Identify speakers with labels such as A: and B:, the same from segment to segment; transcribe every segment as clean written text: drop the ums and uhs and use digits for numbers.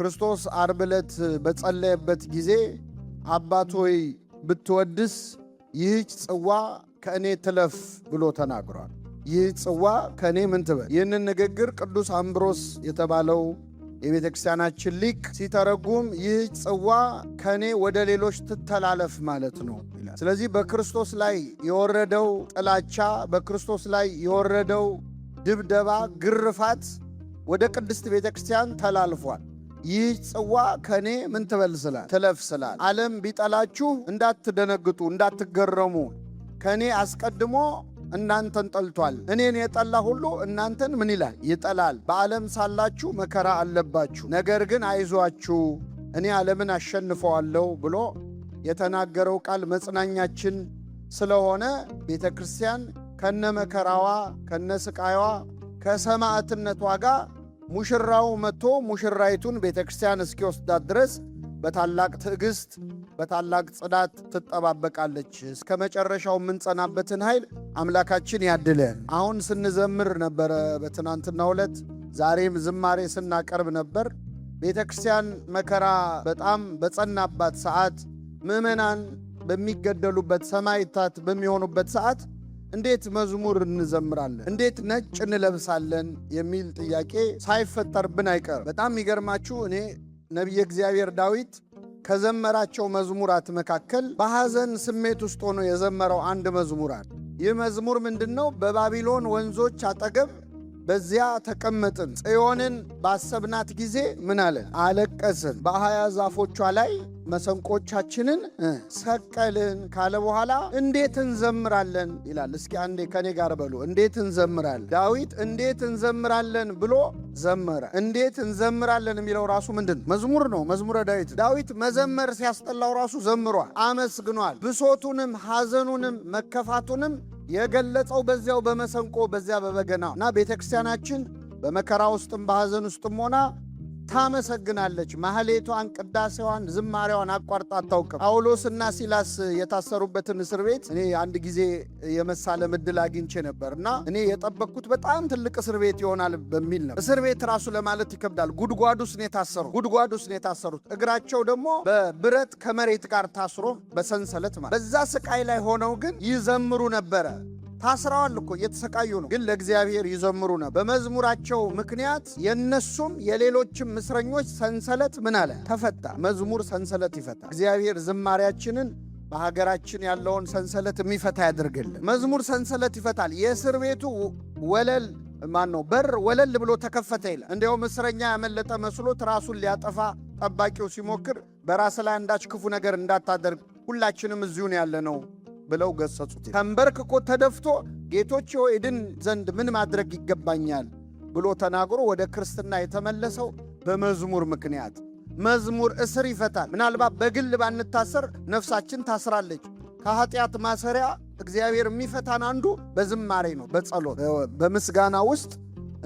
A: ክርስቶስ ዓርብ ዕለት በጸለየበት ጊዜ አባት ሆይ ብትወድስ ይህች ጽዋ ከእኔ ትለፍ ብሎ ተናግሯል። ይህ ጽዋ ከእኔ ምን ትበል? ይህንን ንግግር ቅዱስ አምብሮስ የተባለው የቤተ ክርስቲያናችን ሊቅ ሲተረጉም ይህ ጽዋ ከእኔ ወደ ሌሎች ትተላለፍ ማለት ነው ይላል። ስለዚህ በክርስቶስ ላይ የወረደው ጥላቻ፣ በክርስቶስ ላይ የወረደው ድብደባ፣ ግርፋት ወደ ቅድስት ቤተ ክርስቲያን ተላልፏል። ይህ ጽዋ ከእኔ ምን ትበል ስላል ትለፍ ስላል ዓለም ቢጠላችሁ እንዳትደነግጡ፣ እንዳትገረሙ። ከእኔ አስቀድሞ እናንተን ጠልቷል። እኔን የጠላ ሁሉ እናንተን ምን ይላል? ይጠላል። በዓለም ሳላችሁ መከራ አለባችሁ፣ ነገር ግን አይዟችሁ እኔ ዓለምን አሸንፈዋለሁ ብሎ የተናገረው ቃል መጽናኛችን ስለሆነ ቤተ ክርስቲያን ከነ መከራዋ ከነ ስቃይዋ ከሰማዕትነቷ ጋር ሙሽራው መጥቶ ሙሽራይቱን ቤተ ክርስቲያን እስኪወስዳት ድረስ በታላቅ ትዕግስት በታላቅ ጽናት ትጠባበቃለች። እስከ መጨረሻው የምንጸናበትን ኃይል አምላካችን ያድለን። አሁን ስንዘምር ነበረ በትናንትናው ዕለት፣ ዛሬም ዝማሬ ስናቀርብ ነበር። ቤተ ክርስቲያን መከራ በጣም በጸናባት ሰዓት፣ ምዕመናን በሚገደሉበት፣ ሰማዕታት በሚሆኑበት ሰዓት እንዴት መዝሙር እንዘምራለን? እንዴት ነጭ እንለብሳለን? የሚል ጥያቄ ሳይፈጠርብን አይቀርም። በጣም የሚገርማችሁ እኔ ነቢየ እግዚአብሔር ዳዊት ከዘመራቸው መዝሙራት መካከል በሐዘን ስሜት ውስጥ ሆኖ የዘመረው አንድ መዝሙር አለ። ይህ መዝሙር ምንድነው? በባቢሎን ወንዞች አጠገብ በዚያ ተቀመጥን፣ ጽዮንን ባሰብናት ጊዜ ምን አለ? አለቀስን። በአህያ ዛፎቿ ላይ መሰንቆቻችንን ሰቀልን ካለ በኋላ እንዴት እንዘምራለን ይላል። እስኪ አንዴ ከኔ ጋር በሉ፣ እንዴት እንዘምራለን? ዳዊት እንዴት እንዘምራለን ብሎ ዘመረ። እንዴት እንዘምራለን የሚለው ራሱ ምንድን ነው? መዝሙር ነው። መዝሙረ ዳዊት። ዳዊት መዘመር ሲያስጠላው ራሱ ዘምሯል፣ አመስግኗል። ብሶቱንም ሐዘኑንም መከፋቱንም የገለጸው በዚያው በመሰንቆ በዚያ በበገና እና ቤተ ክርስቲያናችን በመከራ ውስጥም በሐዘን ውስጥም ሆና ታመሰግናለች። ማህሌቷን፣ ቅዳሴዋን፣ ዝማሬዋን አቋርጣ አታውቅም። ጳውሎስና ሲላስ የታሰሩበትን እስር ቤት እኔ አንድ ጊዜ የመሳለም ዕድል አግኝቼ ነበር እና እኔ የጠበቅኩት በጣም ትልቅ እስር ቤት ይሆናል በሚል ነው። እስር ቤት ራሱ ለማለት ይከብዳል። ጉድጓድ ውስጥ ነው የታሰሩት። ጉድጓድ ውስጥ ነው የታሰሩት። እግራቸው ደግሞ በብረት ከመሬት ጋር ታስሮ በሰንሰለት ማለት። በዛ ስቃይ ላይ ሆነው ግን ይዘምሩ ነበረ። ታስረዋል እኮ እየተሰቃዩ ነው፣ ግን ለእግዚአብሔር ይዘምሩ ነው። በመዝሙራቸው ምክንያት የነሱም የሌሎችም እስረኞች ሰንሰለት ምን አለ? ተፈታ። መዝሙር ሰንሰለት ይፈታ። እግዚአብሔር ዝማሬያችንን በሀገራችን ያለውን ሰንሰለት የሚፈታ ያድርግልን። መዝሙር ሰንሰለት ይፈታል። የእስር ቤቱ ወለል በር ወለል ብሎ ተከፈተ ይላል። እንዲያውም እስረኛ ያመለጠ መስሎት ራሱን ሊያጠፋ ጠባቂው ሲሞክር በራስ ላይ አንዳች ክፉ ነገር እንዳታደርግ ሁላችንም እዚሁን ያለ ነው ብለው ገሰጹት። ተንበርክኮ ተደፍቶ ጌቶቼ ሆይ እድን ዘንድ ምን ማድረግ ይገባኛል ብሎ ተናግሮ ወደ ክርስትና የተመለሰው በመዝሙር ምክንያት። መዝሙር እስር ይፈታል። ምናልባት በግል ባንታሰር ነፍሳችን ታስራለች። ከኃጢአት ማሰሪያ እግዚአብሔር የሚፈታን አንዱ በዝማሬ ነው፣ በጸሎት በምስጋና ውስጥ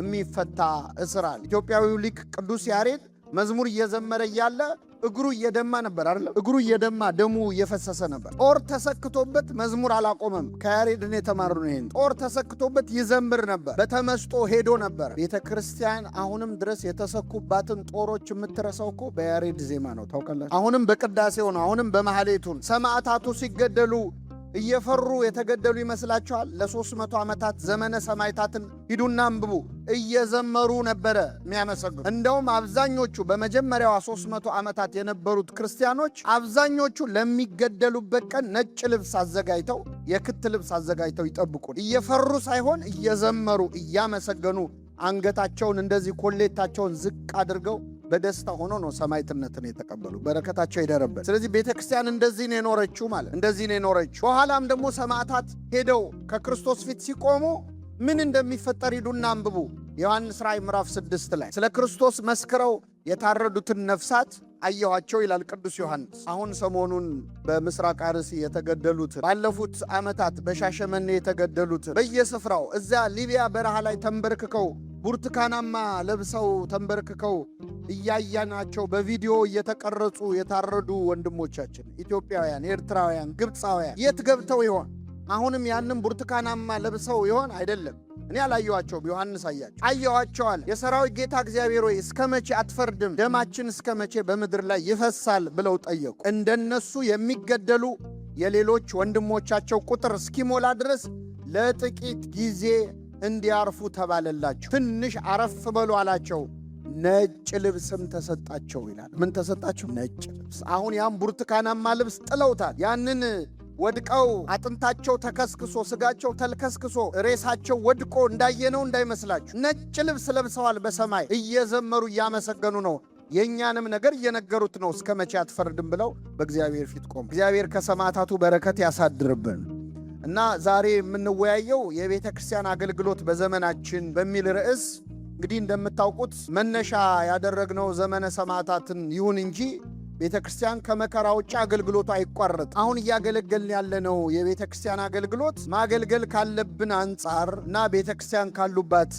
A: የሚፈታ እስር አለ። ኢትዮጵያዊው ሊቅ ቅዱስ ያሬድ መዝሙር እየዘመረ እያለ እግሩ እየደማ ነበር አይደል? እግሩ እየደማ ደሙ እየፈሰሰ ነበር። ጦር ተሰክቶበት መዝሙር አላቆመም። ከያሬድ ነው የተማርነው ይሄን። ጦር ተሰክቶበት ይዘምር ነበር። በተመስጦ ሄዶ ነበር። ቤተ ክርስቲያን አሁንም ድረስ የተሰኩባትን ጦሮች የምትረሳው እኮ በያሬድ ዜማ ነው። ታውቃላችሁ? አሁንም በቅዳሴው ነው። አሁንም በማህሌቱ። ሰማዕታቱ ሲገደሉ እየፈሩ የተገደሉ ይመስላችኋል? ለ300 ዓመታት ዘመነ ሰማዕታትን ሂዱና አንብቡ። እየዘመሩ ነበረ የሚያመሰግኑ። እንደውም አብዛኞቹ በመጀመሪያዋ 300 ዓመታት የነበሩት ክርስቲያኖች አብዛኞቹ ለሚገደሉበት ቀን ነጭ ልብስ አዘጋጅተው፣ የክት ልብስ አዘጋጅተው ይጠብቁ። እየፈሩ ሳይሆን እየዘመሩ እያመሰገኑ አንገታቸውን እንደዚህ ኮሌታቸውን ዝቅ አድርገው በደስታ ሆኖ ነው ሰማዕትነትን የተቀበሉ። በረከታቸው ይደረበት። ስለዚህ ቤተ ክርስቲያን እንደዚህ ነው የኖረችው ማለት እንደዚህ ነው የኖረችው። በኋላም ደግሞ ሰማዕታት ሄደው ከክርስቶስ ፊት ሲቆሙ ምን እንደሚፈጠር ሂዱና አንብቡ። ዮሐንስ ራእይ ምዕራፍ 6 ላይ ስለ ክርስቶስ መስክረው የታረዱትን ነፍሳት አየኋቸው ይላል ቅዱስ ዮሐንስ። አሁን ሰሞኑን በምስራቅ አርሲ የተገደሉት፣ ባለፉት ዓመታት በሻሸመኔ የተገደሉት፣ በየስፍራው እዚያ ሊቢያ በረሃ ላይ ተንበርክከው ብርቱካናማ ለብሰው ተንበርክከው እያያናቸው በቪዲዮ እየተቀረጹ የታረዱ ወንድሞቻችን ኢትዮጵያውያን፣ ኤርትራውያን፣ ግብፃውያን የት ገብተው ይሆን? አሁንም ያንን ብርቱካናማ ለብሰው ይሆን? አይደለም። እኔ አላየኋቸውም፣ ዮሐንስ አየኋቸው አለ። የሰራዊት ጌታ እግዚአብሔር ሆይ እስከ መቼ አትፈርድም? ደማችን እስከ መቼ በምድር ላይ ይፈሳል ብለው ጠየቁ። እንደነሱ የሚገደሉ የሌሎች ወንድሞቻቸው ቁጥር እስኪሞላ ድረስ ለጥቂት ጊዜ እንዲያርፉ ተባለላቸው። ትንሽ አረፍ በሉ አላቸው። ነጭ ልብስም ተሰጣቸው ይላል። ምን ተሰጣቸው? ነጭ ልብስ። አሁን ያም ብርቱካናማ ልብስ ጥለውታል። ያንን ወድቀው አጥንታቸው ተከስክሶ ስጋቸው ተልከስክሶ ሬሳቸው ወድቆ እንዳየነው እንዳይመስላችሁ ነጭ ልብስ ለብሰዋል። በሰማይ እየዘመሩ እያመሰገኑ ነው። የእኛንም ነገር እየነገሩት ነው። እስከ መቼ አትፈርድም ብለው በእግዚአብሔር ፊት ቆሙ። እግዚአብሔር ከሰማዕታቱ በረከት ያሳድርብን እና ዛሬ የምንወያየው የቤተ ክርስቲያን አገልግሎት በዘመናችን በሚል ርዕስ እንግዲህ እንደምታውቁት መነሻ ያደረግነው ዘመነ ሰማዕታትን ይሁን እንጂ ቤተ ክርስቲያን ከመከራ ውጭ አገልግሎቱ አይቋረጥ። አሁን እያገለገልን ያለነው የቤተ ክርስቲያን አገልግሎት ማገልገል ካለብን አንጻር እና ቤተ ክርስቲያን ካሉባት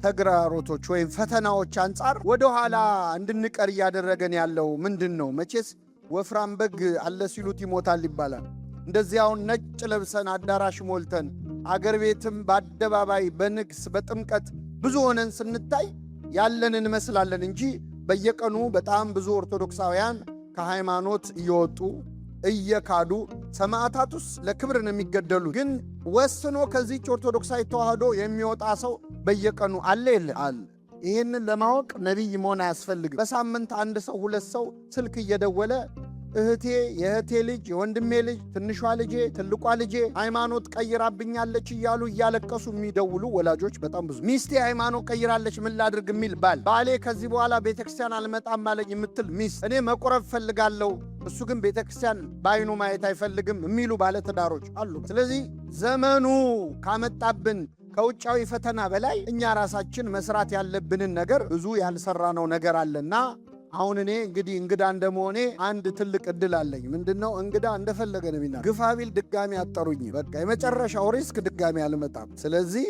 A: ተግዳሮቶች ወይም ፈተናዎች አንጻር ወደ ኋላ እንድንቀር እያደረገን ያለው ምንድን ነው? መቼስ ወፍራም በግ አለ ሲሉት ይሞታል ይባላል። እንደዚያውን ነጭ ለብሰን አዳራሽ ሞልተን አገር ቤትም በአደባባይ በንግስ በጥምቀት ብዙ ሆነን ስንታይ ያለን እንመስላለን እንጂ በየቀኑ በጣም ብዙ ኦርቶዶክሳውያን ከሃይማኖት እየወጡ እየካዱ ሰማዕታቱስ ለክብር ነው የሚገደሉ። ግን ወስኖ ከዚህች ኦርቶዶክሳዊ ተዋህዶ የሚወጣ ሰው በየቀኑ አለ የለ አለ። ይህንን ለማወቅ ነቢይ መሆን አያስፈልግም። በሳምንት አንድ ሰው ሁለት ሰው ስልክ እየደወለ እህቴ፣ የእህቴ ልጅ፣ የወንድሜ ልጅ፣ ትንሿ ልጄ፣ ትልቋ ልጄ ሃይማኖት ቀይራብኛለች እያሉ እያለቀሱ የሚደውሉ ወላጆች በጣም ብዙ። ሚስቴ ሃይማኖት ቀይራለች ምን ላድርግ የሚል ባል፣ ባሌ ከዚህ በኋላ ቤተክርስቲያን አልመጣም አለኝ የምትል ሚስት፣ እኔ መቆረብ ፈልጋለሁ እሱ ግን ቤተክርስቲያን በአይኑ ማየት አይፈልግም የሚሉ ባለትዳሮች አሉ። ስለዚህ ዘመኑ ካመጣብን ከውጫዊ ፈተና በላይ እኛ ራሳችን መስራት ያለብንን ነገር ብዙ ያልሰራነው ነገር አለና አሁን እኔ እንግዲህ እንግዳ እንደመሆኔ አንድ ትልቅ እድል አለኝ። ምንድነው? እንግዳ እንደፈለገ ነው የሚናገር። ግፋቢል ድጋሚ አጠሩኝ። በቃ የመጨረሻው ሪስክ ድጋሚ አልመጣም። ስለዚህ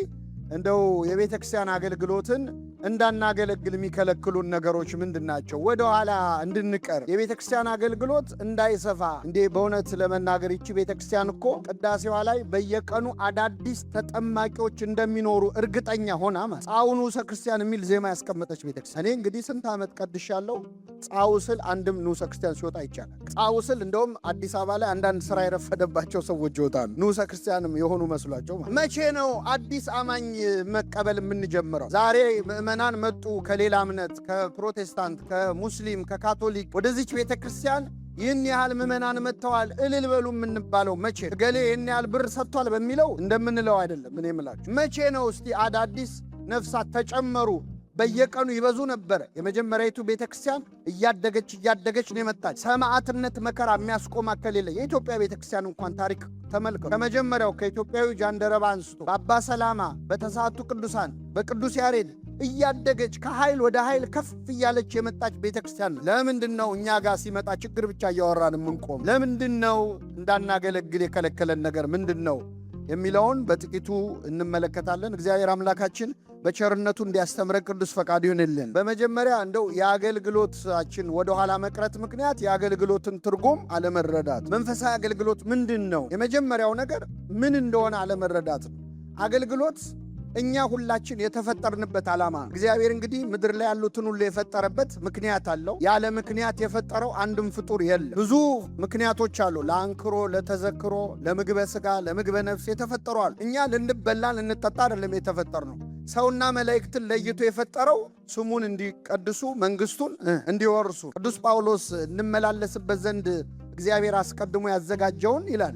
A: እንደው የቤተ ክርስቲያን አገልግሎትን እንዳናገለግል የሚከለክሉን ነገሮች ምንድናቸው? ወደ ኋላ እንድንቀር የቤተ ክርስቲያን አገልግሎት እንዳይሰፋ። እንዴ በእውነት ለመናገር ይቺ ቤተ ክርስቲያን እኮ ቅዳሴዋ ላይ በየቀኑ አዳዲስ ተጠማቂዎች እንደሚኖሩ እርግጠኛ ሆና ጻኡ ንዑሰ ክርስቲያን የሚል ዜማ ያስቀመጠች ቤተ ክርስቲያን። እኔ እንግዲህ ስንት ዓመት ቀድሻለሁ። ጻኡ ስል አንድም ንዑሰ ክርስቲያን ሲወጣ ይቻላል። ጻኡ ስል እንደውም አዲስ አበባ ላይ አንዳንድ ስራ የረፈደባቸው ሰዎች ይወጣሉ፣ ንዑሰ ክርስቲያንም የሆኑ መስሏቸው። መቼ ነው አዲስ አማኝ መቀበል የምንጀምረው? ዛሬ ምእመናን መጡ ከሌላ እምነት፣ ከፕሮቴስታንት፣ ከሙስሊም፣ ከካቶሊክ ወደዚች ቤተ ክርስቲያን ይህን ያህል ምእመናን መጥተዋል እልል በሉ የምንባለው መቼ? ገሌ ይህን ያህል ብር ሰጥቷል በሚለው እንደምንለው አይደለም። እኔ የምላችሁ መቼ ነው እስቲ አዳዲስ ነፍሳት ተጨመሩ? በየቀኑ ይበዙ ነበረ። የመጀመሪያዊቱ ቤተ ክርስቲያን እያደገች ነው የመጣች። ሰማዕትነት መከራ የሚያስቆማ ከሌለ የኢትዮጵያ ቤተ ክርስቲያን እንኳን ታሪክ ተመልከቱ። ከመጀመሪያው ከኢትዮጵያዊ ጃንደረባ አንስቶ በአባ ሰላማ፣ በተስዓቱ ቅዱሳን፣ በቅዱስ ያሬድ እያደገች ከኃይል ወደ ኃይል ከፍ እያለች የመጣች ቤተ ክርስቲያን ነው። ለምንድን ነው እኛ ጋር ሲመጣ ችግር ብቻ እያወራን የምንቆም? ለምንድን ነው እንዳናገለግል የከለከለን ነገር ምንድን ነው የሚለውን በጥቂቱ እንመለከታለን። እግዚአብሔር አምላካችን በቸርነቱ እንዲያስተምረን ቅዱስ ፈቃዱ ይሁንልን። በመጀመሪያ እንደው የአገልግሎታችን ወደ ኋላ መቅረት ምክንያት የአገልግሎትን ትርጉም አለመረዳት። መንፈሳዊ አገልግሎት ምንድን ነው? የመጀመሪያው ነገር ምን እንደሆነ አለመረዳት ነው። አገልግሎት እኛ ሁላችን የተፈጠርንበት ዓላማ ነው። እግዚአብሔር እንግዲህ ምድር ላይ ያሉትን ሁሉ የፈጠረበት ምክንያት አለው። ያለ ምክንያት የፈጠረው አንድም ፍጡር የለም። ብዙ ምክንያቶች አሉ። ለአንክሮ፣ ለተዘክሮ፣ ለምግበ ሥጋ፣ ለምግበ ነፍስ የተፈጠረዋል። እኛ ልንበላ ልንጠጣ አይደለም የተፈጠርነው። ሰውና መላእክትን ለይቶ የፈጠረው ስሙን እንዲቀድሱ መንግሥቱን እንዲወርሱ ቅዱስ ጳውሎስ እንመላለስበት ዘንድ እግዚአብሔር አስቀድሞ ያዘጋጀውን ይላል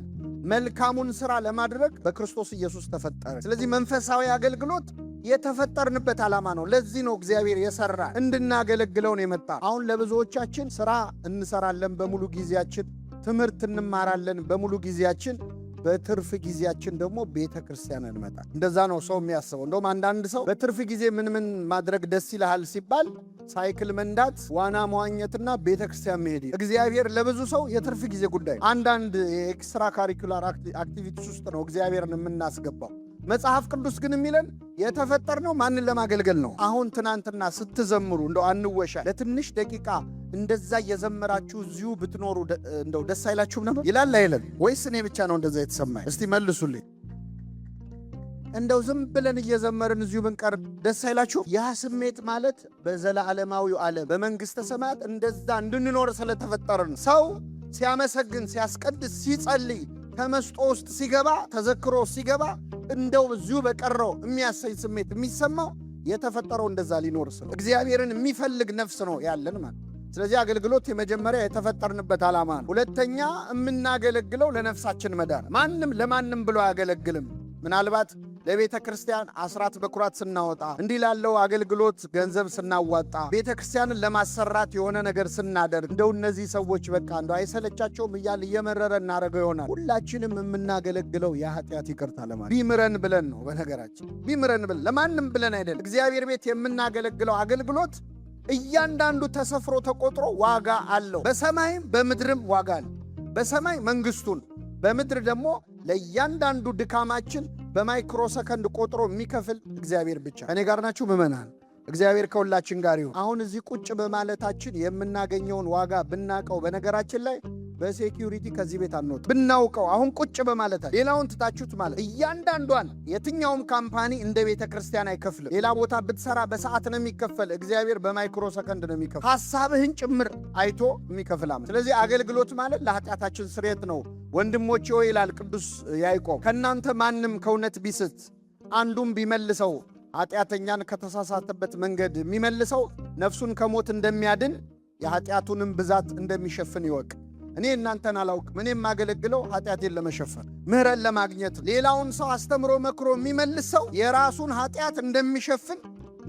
A: መልካሙን ሥራ ለማድረግ በክርስቶስ ኢየሱስ ተፈጠረ። ስለዚህ መንፈሳዊ አገልግሎት የተፈጠርንበት ዓላማ ነው። ለዚህ ነው እግዚአብሔር የሠራ እንድናገለግለውን የመጣ። አሁን ለብዙዎቻችን ሥራ እንሰራለን በሙሉ ጊዜያችን፣ ትምህርት እንማራለን በሙሉ ጊዜያችን፣ በትርፍ ጊዜያችን ደግሞ ቤተ ክርስቲያን እንመጣል። እንደዛ ነው ሰው የሚያስበው። እንደውም አንዳንድ ሰው በትርፍ ጊዜ ምን ማድረግ ደስ ይልሃል ሲባል ሳይክል መንዳት፣ ዋና መዋኘትና ቤተ ክርስቲያን መሄድ። እግዚአብሔር ለብዙ ሰው የትርፍ ጊዜ ጉዳይ፣ አንዳንድ የኤክስትራ ካሪኩላር አክቲቪቲስ ውስጥ ነው እግዚአብሔርን የምናስገባው። መጽሐፍ ቅዱስ ግን የሚለን የተፈጠርነው ማንን ለማገልገል ነው። አሁን ትናንትና ስትዘምሩ እንደው አንወሻ ለትንሽ ደቂቃ እንደዛ እየዘመራችሁ እዚሁ ብትኖሩ እንደው ደስ አይላችሁም ነበር? ይላል አይለን? ወይስ እኔ ብቻ ነው እንደዛ የተሰማኝ? እስቲ መልሱልኝ። እንደው ዝም ብለን እየዘመርን እዚሁ ብንቀር ደስ አይላችሁ? ያ ስሜት ማለት በዘላለማዊው ዓለም በመንግሥተ ሰማያት እንደዛ እንድንኖር ስለተፈጠርን ሰው ሲያመሰግን፣ ሲያስቀድስ፣ ሲጸልይ ተመስጦ ውስጥ ሲገባ፣ ተዘክሮ ሲገባ እንደው እዚሁ በቀረው የሚያሰኝ ስሜት የሚሰማው የተፈጠረው እንደዛ ሊኖር ስለ እግዚአብሔርን የሚፈልግ ነፍስ ነው ያለን ማለት። ስለዚህ አገልግሎት የመጀመሪያ የተፈጠርንበት ዓላማ ነው። ሁለተኛ የምናገለግለው ለነፍሳችን መዳን። ማንም ለማንም ብሎ አያገለግልም። ምናልባት ለቤተ ክርስቲያን አስራት በኩራት ስናወጣ፣ እንዲህ ላለው አገልግሎት ገንዘብ ስናዋጣ፣ ቤተ ክርስቲያንን ለማሰራት የሆነ ነገር ስናደርግ እንደው እነዚህ ሰዎች በቃ እንደው አይሰለቻቸውም እያል እየመረረ እናደርገው ይሆናል። ሁላችንም የምናገለግለው የኃጢአት ይቅርታ ለማለት ቢምረን ብለን ነው። በነገራችን ቢምረን ብለን ለማንም ብለን አይደለም። እግዚአብሔር ቤት የምናገለግለው አገልግሎት እያንዳንዱ ተሰፍሮ ተቆጥሮ ዋጋ አለው። በሰማይም በምድርም ዋጋ አለው። በሰማይ መንግሥቱን፣ በምድር ደግሞ ለእያንዳንዱ ድካማችን በማይክሮ ሰከንድ ቆጥሮ የሚከፍል እግዚአብሔር ብቻ። እኔ ጋር ናችሁ ምእመናን? እግዚአብሔር ከሁላችን ጋር ይሁን። አሁን እዚህ ቁጭ በማለታችን የምናገኘውን ዋጋ ብናቀው፣ በነገራችን ላይ በሴኪዩሪቲ ከዚህ ቤት አንወጥ ብናውቀው፣ አሁን ቁጭ በማለታችን ሌላውን ትታችሁት ማለት እያንዳንዷን የትኛውም ካምፓኒ እንደ ቤተ ክርስቲያን አይከፍልም። ሌላ ቦታ ብትሰራ በሰዓት ነው የሚከፈል። እግዚአብሔር በማይክሮ ሰከንድ ነው የሚከፍል። ሐሳብህን ጭምር አይቶ የሚከፍል አምላክ። ስለዚህ አገልግሎት ማለት ለኃጢአታችን ስርየት ነው። ወንድሞቼ ሆይ ይላል ቅዱስ ያዕቆብ፣ ከእናንተ ማንም ከእውነት ቢስት አንዱም ቢመልሰው፣ ኃጢአተኛን ከተሳሳተበት መንገድ የሚመልሰው ነፍሱን ከሞት እንደሚያድን የኃጢአቱንም ብዛት እንደሚሸፍን ይወቅ። እኔ እናንተን አላውቅም። እኔ የማገለግለው ኃጢአቴን ለመሸፈን ምህረት ለማግኘት። ሌላውን ሰው አስተምሮ መክሮ የሚመልስ ሰው የራሱን ኃጢአት እንደሚሸፍን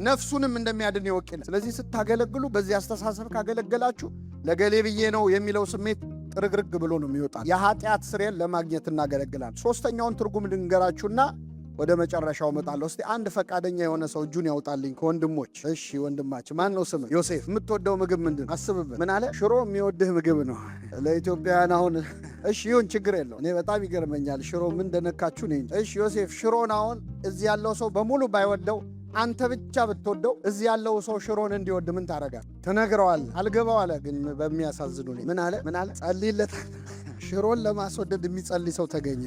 A: ነፍሱንም እንደሚያድን ይወቅ። ስለዚህ ስታገለግሉ በዚህ አስተሳሰብ ካገለገላችሁ ለገሌ ብዬ ነው የሚለው ስሜት ጥርግርግ ብሎ ነው የሚወጣ። የኃጢአት ስርየት ለማግኘት እናገለግላለን። ሦስተኛውን ትርጉም ልንገራችሁና ወደ መጨረሻው እመጣለሁ። እስቲ አንድ ፈቃደኛ የሆነ ሰው እጁን ያውጣልኝ ከወንድሞች። እሺ ወንድማችን ማን ነው ስምህ? ዮሴፍ። የምትወደው ምግብ ምንድን ነው? አስብበት። ምን አለ? ሽሮ የሚወድህ ምግብ ነው። ለኢትዮጵያውያን አሁን እሺ ይሁን ችግር የለው። እኔ በጣም ይገርመኛል ሽሮ ምን እንደነካችሁ ነኝ። እሺ ዮሴፍ፣ ሽሮን አሁን እዚህ ያለው ሰው በሙሉ ባይወደው አንተ ብቻ ብትወደው እዚህ ያለው ሰው ሽሮን እንዲወድ ምን ታደርጋለህ? ትነግረዋለህ። አልገባው አለ። ግን በሚያሳዝኑ ምን አለ? ጸልይለት። ሽሮን ለማስወደድ የሚጸልይ ሰው ተገኘ።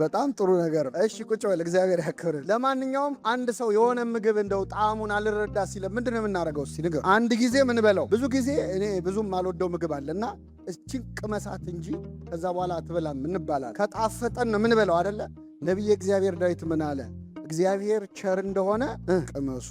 A: በጣም ጥሩ ነገር። እሺ ቁጭ በል፣ እግዚአብሔር ያክብርህ። ለማንኛውም አንድ ሰው የሆነ ምግብ እንደው ጣዕሙን አልረዳ ሲለ ምንድን ነው የምናደርገው? እስቲ ንገር። አንድ ጊዜ ምን በለው። ብዙ ጊዜ እኔ ብዙም አልወደው ምግብ አለና እችን ቅመሳት እንጂ ከዛ በኋላ አትበላም እንባላለን። ከጣፈጠን ምን በለው አይደለ? ነቢየ እግዚአብሔር ዳዊት ምን አለ? እግዚአብሔር ቸር እንደሆነ ቅመሱ።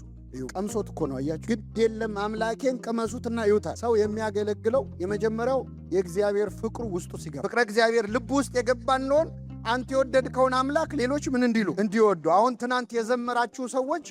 A: ቀምሶት እኮ ነው አያችሁ። ግድ የለም አምላኬን ቅመሱትና ይውታል። ሰው የሚያገለግለው የመጀመሪያው የእግዚአብሔር ፍቅሩ ውስጡ ሲገባ፣ ፍቅረ እግዚአብሔር ልብ ውስጥ የገባ እንደሆን አንተ የወደድከውን አምላክ ሌሎች ምን እንዲሉ እንዲወዱ። አሁን ትናንት የዘመራችሁ ሰዎች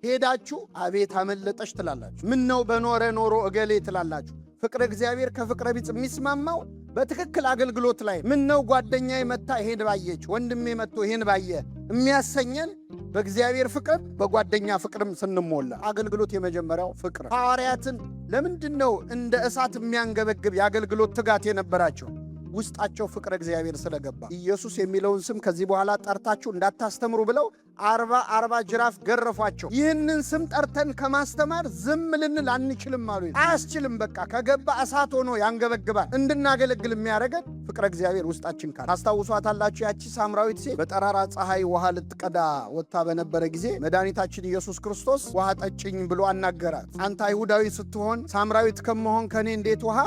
A: ሄዳችሁ አቤት አመለጠች ትላላችሁ። ምን ነው በኖረ ኖሮ እገሌ ትላላችሁ። ፍቅረ እግዚአብሔር ከፍቅረ ቢጽ የሚስማማው በትክክል አገልግሎት ላይ ምን ነው ጓደኛዬ መታ ይሄን ባየች፣ ወንድሜ መጥቶ ይሄን ባየ የሚያሰኘን በእግዚአብሔር ፍቅር በጓደኛ ፍቅርም ስንሞላ። አገልግሎት የመጀመሪያው ፍቅር። ሐዋርያትን ለምንድን ነው እንደ እሳት የሚያንገበግብ የአገልግሎት ትጋት የነበራቸው? ውስጣቸው ፍቅረ እግዚአብሔር ስለገባ። ኢየሱስ የሚለውን ስም ከዚህ በኋላ ጠርታችሁ እንዳታስተምሩ ብለው 40 ጅራፍ ገረፏቸው። ይህንን ስም ጠርተን ከማስተማር ዝም ልንል አንችልም አሉ። አያስችልም። በቃ ከገባ እሳት ሆኖ ያንገበግባል። እንድናገለግል የሚያደርገን ፍቅረ እግዚአብሔር ውስጣችን ካለ። ታስታውሷታላችሁ። ያቺ ሳምራዊት ሴት በጠራራ ፀሐይ ውሃ ልትቀዳ ወጥታ በነበረ ጊዜ መድኃኒታችን ኢየሱስ ክርስቶስ ውሃ ጠጭኝ ብሎ አናገራት። አንተ አይሁዳዊ ስትሆን ሳምራዊት ከመሆን ከኔ እንዴት ውሃ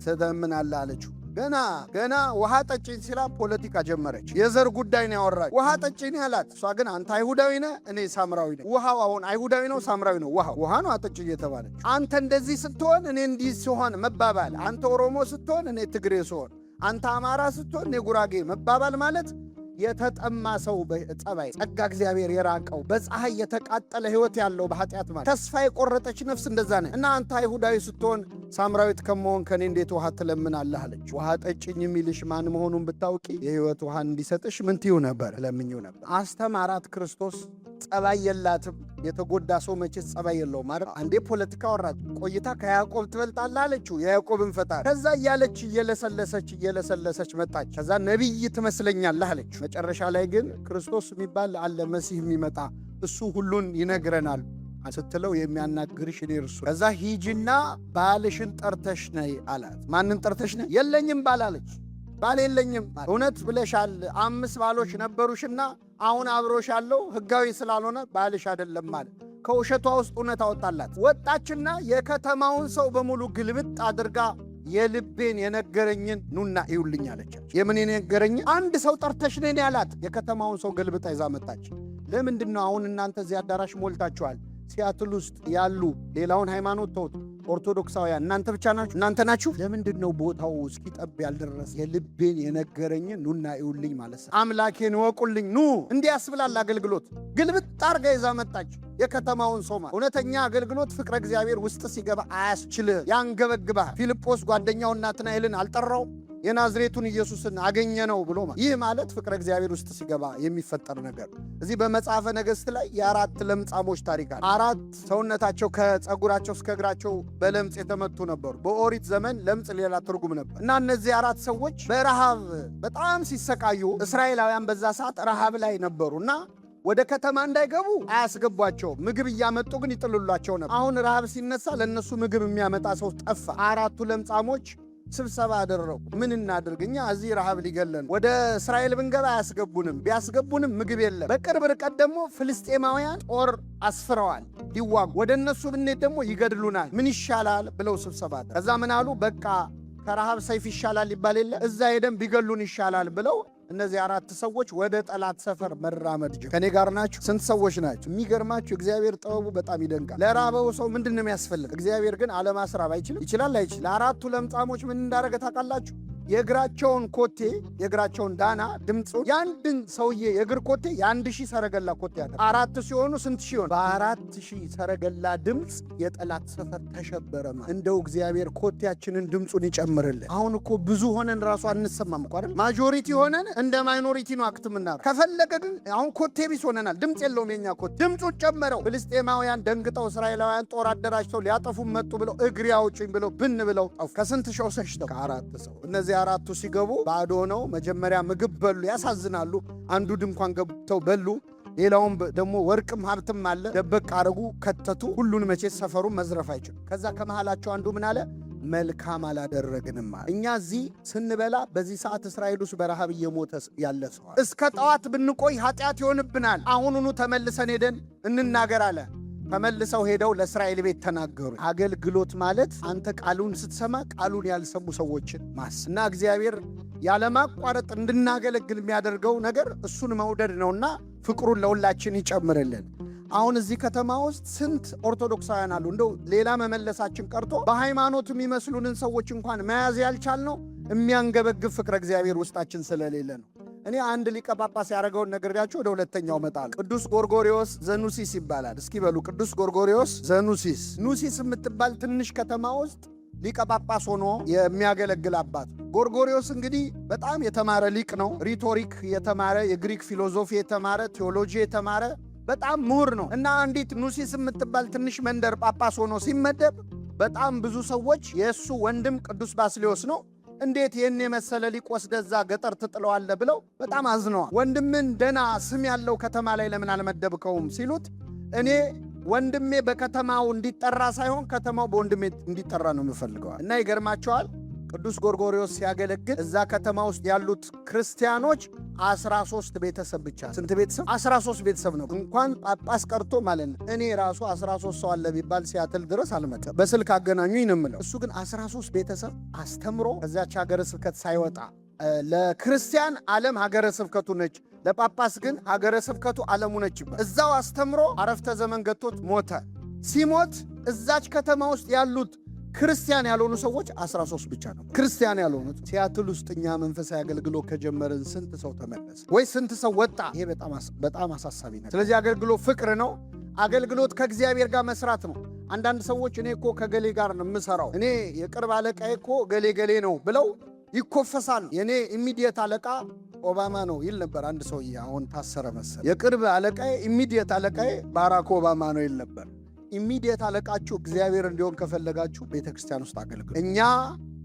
A: ትለምናለህ አለችው። ገና ውሃ ጠጭኝ ሲላ ፖለቲካ ጀመረች። የዘር ጉዳይ ነው ያወራች። ውሃ ጠጭኝ ያላት እሷ ግን አንተ አይሁዳዊ ነህ፣ እኔ ሳምራዊ ነኝ። ውሃው አሁን አይሁዳዊ ነው ሳምራዊ ነው? ውሃ ነው አጠጭኝ የተባለች። አንተ እንደዚህ ስትሆን እኔ እንዲህ ሲሆን መባባል፣ አንተ ኦሮሞ ስትሆን እኔ ትግሬ ሲሆን፣ አንተ አማራ ስትሆን እኔ ጉራጌ መባባል ማለት የተጠማ ሰው በጸባይ ጸጋ እግዚአብሔር የራቀው በፀሐይ የተቃጠለ ሕይወት ያለው በኃጢአት ማለት ተስፋ የቆረጠች ነፍስ እንደዛ ነህ እና አንተ አይሁዳዊ ስትሆን ሳምራዊት ከመሆን ከኔ እንዴት ውሃ ትለምናለህ አለች። ውሃ ጠጭኝ የሚልሽ ማን መሆኑን ብታውቂ የሕይወት ውሃን እንዲሰጥሽ ምን ትይው ነበር? ለምኝው ነበር። አስተማራት ክርስቶስ። ጸባይ የላትም። የተጎዳ ሰው መቼስ ጸባይ የለውም ማለት። አንዴ ፖለቲካ ወራት ቆይታ ከያዕቆብ ትበልጣለህ አለችው፣ የያዕቆብን ፈጣሪ። ከዛ እያለች እየለሰለሰች መጣች። ከዛ ነቢይ ትመስለኛለህ አለች። መጨረሻ ላይ ግን ክርስቶስ የሚባል አለ መሲህ የሚመጣ እሱ ሁሉን ይነግረናል ስትለው የሚያናግርሽ እኔ እርሱ። ከዛ ሂጂና ባልሽን ጠርተሽ ነይ አላት። ማንን ጠርተሽ ነይ? የለኝም ባል አለች። ባል የለኝም። እውነት ብለሻል 5 ባሎች ነበሩሽና አሁን አብሮሻለሁ ሕጋዊ ስላልሆነ ባልሽ አይደለም ማለት። ከውሸቷ ውስጥ እውነት አወጣላት። ወጣችና የከተማውን ሰው በሙሉ ግልብጥ አድርጋ የልቤን የነገረኝን ኑና ይውልኝ አለቻቸው። የምን የነገረኝን? አንድ ሰው ጠርተሽ ነኝ ያላት። የከተማውን ሰው ገልብጣ ይዛ መጣች። ለምንድነው አሁን እናንተ እዚህ አዳራሽ ሞልታችኋል? ሲያትል ውስጥ ያሉ ሌላውን ሃይማኖት ተውት፣ ኦርቶዶክሳውያን እናንተ ብቻ ናችሁ፣ እናንተ ናችሁ። ለምንድነው ቦታው እስኪጠብ ያልደረሰ? የልቤን የነገረኝን ኑና ይውልኝ ማለት ነው። አምላኬን ወቁልኝ ኑ እንዲያስብላል አገልግሎት ግልብጥ አርጋ ይዛ መጣች። የከተማውን ሰው እውነተኛ አገልግሎት ፍቅረ እግዚአብሔር ውስጥ ሲገባ አያስችልህ፣ ያንገበግባህ። ፊልጶስ ጓደኛውን ናትናኤልን አልጠራው? የናዝሬቱን ኢየሱስን አገኘ ነው ብሎ ይህ ማለት ፍቅረ እግዚአብሔር ውስጥ ሲገባ የሚፈጠር ነገር። እዚህ በመጽሐፈ ነገሥት ላይ የ4 ለምጻሞች ታሪክ አለ። 4 ሰውነታቸው ከጸጉራቸው እስከ እግራቸው በለምጽ የተመቱ ነበሩ። በኦሪት ዘመን ለምጽ ሌላ ትርጉም ነበር እና እነዚህ 4 ሰዎች በረሃብ በጣም ሲሰቃዩ፣ እስራኤላውያን በዛ ሰዓት ረሃብ ላይ ነበሩና ወደ ከተማ እንዳይገቡ አያስገቧቸው። ምግብ እያመጡ ግን ይጥሉላቸው ነበር። አሁን ረሃብ ሲነሳ ለነሱ ምግብ የሚያመጣ ሰው ጠፋ። 4ቱ ለምጻሞች ስብሰባ አደረጉ። ምን እናድርግ? እኛ እዚህ ረሃብ ሊገለን፣ ወደ እስራኤል ብንገባ አያስገቡንም፣ ቢያስገቡንም ምግብ የለም። በቅርብ ርቀት ደግሞ ፍልስጤማውያን ጦር አስፍረዋል ሊዋጉ፣ ወደ እነሱ ብንሄድ ደግሞ ይገድሉናል፣ ምን ይሻላል ብለው ስብሰባ አደረጉ። ከዛ ምን አሉ? በቃ ከረሃብ ሰይፍ ይሻላል ይባል የለ፣ እዛ ሄደን ቢገሉን ይሻላል ብለው እነዚህ 4 ሰዎች ወደ ጠላት ሰፈር መራመድ ጀመሩ። ከኔ ጋር ናችሁ? ስንት ሰዎች ናቸው? የሚገርማችሁ እግዚአብሔር ጥበቡ በጣም ይደንቃል። ለራበው ሰው ምንድን ነው የሚያስፈልግ? እግዚአብሔር ግን አለማስራብ አይችልም? ይችላል አይችል? ለ4ቱ ለምጻሞች ምን እንዳደረገ ታውቃላችሁ? የእግራቸውን ኮቴ የእግራቸውን ዳና ድምፁ የአንድን ሰውዬ የእግር ኮቴ የ1000 ሰረገላ ኮቴ ያደረገ። 4 ሲሆኑ ስንት ሺህ ሆነ? በ4000 ሰረገላ ድምፅ የጠላት ሰፈር ተሸበረ። እንደው እግዚአብሔር ኮቴያችንን ድምፁን ይጨምርልን። አሁን እኮ ብዙ ሆነን ራሱ አንሰማም እኮ አይደል? ማጆሪቲ ሆነን እንደ ማይኖሪቲ ነው አክት የምናደርገው። ከፈለገ ግን አሁን ኮቴ ቢስ ሆነናል። ድምፅ የለውም የኛ ኮቴ። ድምፁን ጨመረው። ፍልስጤማውያን ደንግጠው እስራኤላውያን ጦር አደራጅተው ሊያጠፉ መጡ ብለው እግሬ አውጭኝ ብለው ብን ብለው ጠፉ። ከስንት ሰው ሸሽተው? ከ4 ሰው። እነዚህ 4ቱ ሲገቡ ባዶ ነው። መጀመሪያ ምግብ በሉ። ያሳዝናሉ። አንዱ ድንኳን ገብተው በሉ። ሌላውም ደግሞ ወርቅም ሀብትም አለ። ደበቅ አረጉ፣ ከተቱ። ሁሉን መቼ ሰፈሩን መዝረፍ አይችሉም። ከዛ ከመሃላቸው አንዱ ምን አለ? መልካም አላደረግንም። እኛ እዚህ ስንበላ በዚህ ሰዓት እስራኤል ውስጥ በረሃብ እየሞተ ያለ ሰው እስከ ጠዋት ብንቆይ ኃጢአት ይሆንብናል። አሁኑኑ ተመልሰን ሄደን እንናገር አለ። ተመልሰው ሄደው ለእስራኤል ቤት ተናገሩ። አገልግሎት ማለት አንተ ቃሉን ስትሰማ ቃሉን ያልሰሙ ሰዎችን ማስ እና እግዚአብሔር ያለማቋረጥ እንድናገለግል የሚያደርገው ነገር እሱን መውደድ ነውና ፍቅሩን ለሁላችን ይጨምርልን። አሁን እዚህ ከተማ ውስጥ ስንት ኦርቶዶክሳውያን አሉ። እንደው ሌላ መመለሳችን ቀርቶ በሃይማኖት የሚመስሉንን ሰዎች እንኳን መያዝ ያልቻልነው የሚያንገበግብ ፍቅረ እግዚአብሔር ውስጣችን ስለሌለ ነው። እኔ አንድ ሊቀ ጳጳስ ያደረገውን ነግሬያችሁ ወደ ሁለተኛው እመጣለሁ። ቅዱስ ጎርጎርዮስ ዘኑሲስ ይባላል። እስኪ በሉ ቅዱስ ጎርጎርዮስ ዘኑሲስ። ኑሲስ የምትባል ትንሽ ከተማ ውስጥ ሊቀ ጳጳስ ሆኖ የሚያገለግል አባት። ጎርጎርዮስ እንግዲህ በጣም የተማረ ሊቅ ነው። ሪቶሪክ የተማረ፣ የግሪክ ፊሎዞፊ የተማረ፣ ቴዎሎጂ የተማረ በጣም ምሁር ነው እና አንዲት ኑሲስ የምትባል ትንሽ መንደር ጳጳስ ሆኖ ሲመደብ በጣም ብዙ ሰዎች የእሱ ወንድም ቅዱስ ባስልዮስ ነው እንዴት ይህን የመሰለ ሊቅ ወስደህ እዛ ገጠር ትጥለዋለህ ብለው በጣም አዝነዋል። ወንድምን ደና ስም ያለው ከተማ ላይ ለምን አልመደብከውም ሲሉት እኔ ወንድሜ በከተማው እንዲጠራ ሳይሆን ከተማው በወንድሜ እንዲጠራ ነው የምፈልገዋል። እና ይገርማቸዋል ቅዱስ ጎርጎርዮስ ሲያገለግል እዛ ከተማ ውስጥ ያሉት ክርስቲያኖች 13 ቤተሰብ ብቻ። ስንት ቤተሰብ? 13 ቤተሰብ ነው። እንኳን ጳጳስ ቀርቶ ማለት ነው። እኔ ራሱ 13 ሰው አለ ቢባል ሲያትል ድረስ አልመጣም። በስልክ አገናኙኝ ነው የምለው። እሱ ግን 13 ቤተሰብ አስተምሮ ከዚያች ሀገረ ስብከት ሳይወጣ ለክርስቲያን ዓለም ሀገረ ስብከቱ ነች፣ ለጳጳስ ግን ሀገረ ስብከቱ ዓለሙ ነች ይባል። እዛው አስተምሮ አረፍተ ዘመን ገቶት ሞተ። ሲሞት እዛች ከተማ ውስጥ ያሉት ክርስቲያን ያልሆኑ ሰዎች 13 ብቻ ነው። ክርስቲያን ያልሆኑት ሲያትል ውስጥ እኛ መንፈሳዊ አገልግሎት ከጀመርን ስንት ሰው ተመለሰ ወይ ስንት ሰው ወጣ? ይሄ በጣም አሳሳቢ ነው። ስለዚህ አገልግሎት ፍቅር ነው። አገልግሎት ከእግዚአብሔር ጋር መስራት ነው። አንዳንድ ሰዎች እኔ እኮ ከገሌ ጋር ነው የምሰራው፣ እኔ የቅርብ አለቃዬ እኮ ገሌ ነው ብለው ይኮፈሳል። የኔ ኢሚዲየት አለቃ ኦባማ ነው ይል ነበር አንድ ሰውዬ፣ አሁን ታሰረ መሰል። የቅርብ አለቃዬ ኢሚዲየት አለቃዬ ባራክ ኦባማ ነው ይል ነበር። ኢሚዲየት አለቃችሁ እግዚአብሔር እንዲሆን ከፈለጋችሁ ቤተ ክርስቲያን ውስጥ አገልግሉ። እኛ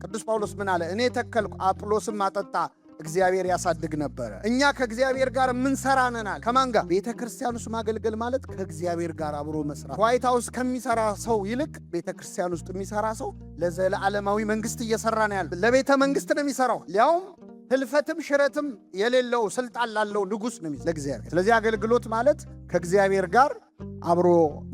A: ቅዱስ ጳውሎስ ምን አለ? እኔ ተከልኩ አጵሎስም አጠጣ እግዚአብሔር ያሳድግ ነበረ። እኛ ከእግዚአብሔር ጋር የምንሰራ ነናል። ከማን ጋር? ቤተ ክርስቲያን ውስጥ ማገልገል ማለት ከእግዚአብሔር ጋር አብሮ መስራት። ዋይት ሃውስ ከሚሰራ ሰው ይልቅ ቤተ ክርስቲያን ውስጥ የሚሰራ ሰው ለዘላለማዊ መንግስት እየሰራ ነው ያለ። ለቤተ መንግስት ነው የሚሰራው። ሊያውም ህልፈትም ሽረትም የሌለው ስልጣን ላለው ንጉሥ ነው ለእግዚአብሔር። ስለዚህ አገልግሎት ማለት ከእግዚአብሔር ጋር አብሮ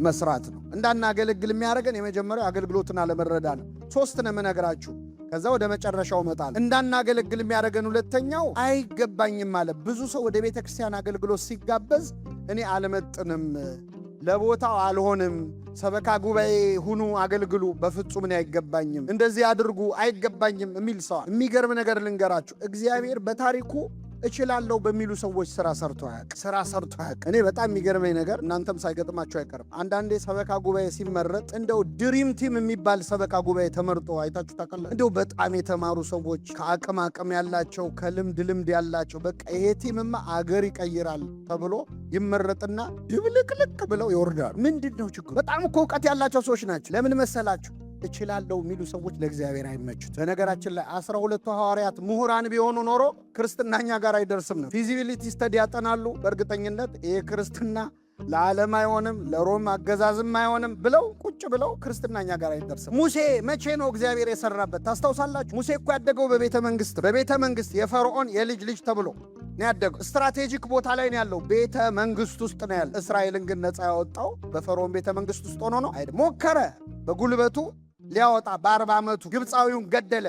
A: መስራት ነው። እንዳናገለግል የሚያደርገን የመጀመሪያው አገልግሎትን አለመረዳት ነው። 3 ነው የምነግራችሁ፣ ከዛ ወደ መጨረሻው እመጣለሁ። እንዳናገለግል የሚያደርገን ሁለተኛው አይገባኝም ማለት። ብዙ ሰው ወደ ቤተ ክርስቲያን አገልግሎት ሲጋበዝ እኔ አልመጥንም፣ ለቦታው አልሆንም፣ ሰበካ ጉባኤ ሁኑ አገልግሉ፣ በፍጹም እኔ አይገባኝም፣ እንደዚህ አድርጉ አይገባኝም የሚል ሰው። የሚገርም ነገር ልንገራችሁ፣ እግዚአብሔር በታሪኩ እችላለሁ በሚሉ ሰዎች ስራ ሰርቶ አያውቅ። እኔ በጣም የሚገርመኝ ነገር እናንተም ሳይገጥማችሁ አይቀርም። አንዳንዴ ሰበካ ጉባኤ ሲመረጥ እንደው ድሪም ቲም የሚባል ሰበካ ጉባኤ ተመርጦ አይታችሁ ታውቃላችሁ? እንደው በጣም የተማሩ ሰዎች ከአቅም ያላቸው ከልምድ ያላቸው በቃ ይሄ ቲምማ አገር ይቀይራል ተብሎ ይመረጥና ድብልቅልቅ ብለው ይወርዳሉ። ምንድን ነው ችግሩ? በጣም እኮ እውቀት ያላቸው ሰዎች ናቸው። ለምን መሰላችሁ? እችላለሁ የሚሉ ሰዎች ለእግዚአብሔር አይመቹት። በነገራችን ላይ 12ቱ ሐዋርያት ምሁራን ቢሆኑ ኖሮ ክርስትናኛ ጋር አይደርስም ነው። ፊዚቢሊቲ ስተዲ ያጠናሉ። በእርግጠኝነት ይሄ ክርስትና ለዓለም አይሆንም፣ ለሮም አገዛዝም አይሆንም ብለው ቁጭ ብለው ክርስትናኛ ጋር አይደርስም። ሙሴ መቼ ነው እግዚአብሔር የሰራበት ታስታውሳላችሁ? ሙሴ እኮ ያደገው በቤተ መንግስት የፈርዖን የልጅ ልጅ ተብሎ ነው ያደገው። ስትራቴጂክ ቦታ ላይ ነው ያለው፣ ቤተ መንግስት ውስጥ ነው ያለው። እስራኤልን ግን ነፃ ያወጣው በፈርዖን ቤተ መንግስት ውስጥ ሆኖ ነው አይደል? ሞከረ በጉልበቱ ሊያወጣ በ40 ዓመቱ ግብፃዊውን ገደለ።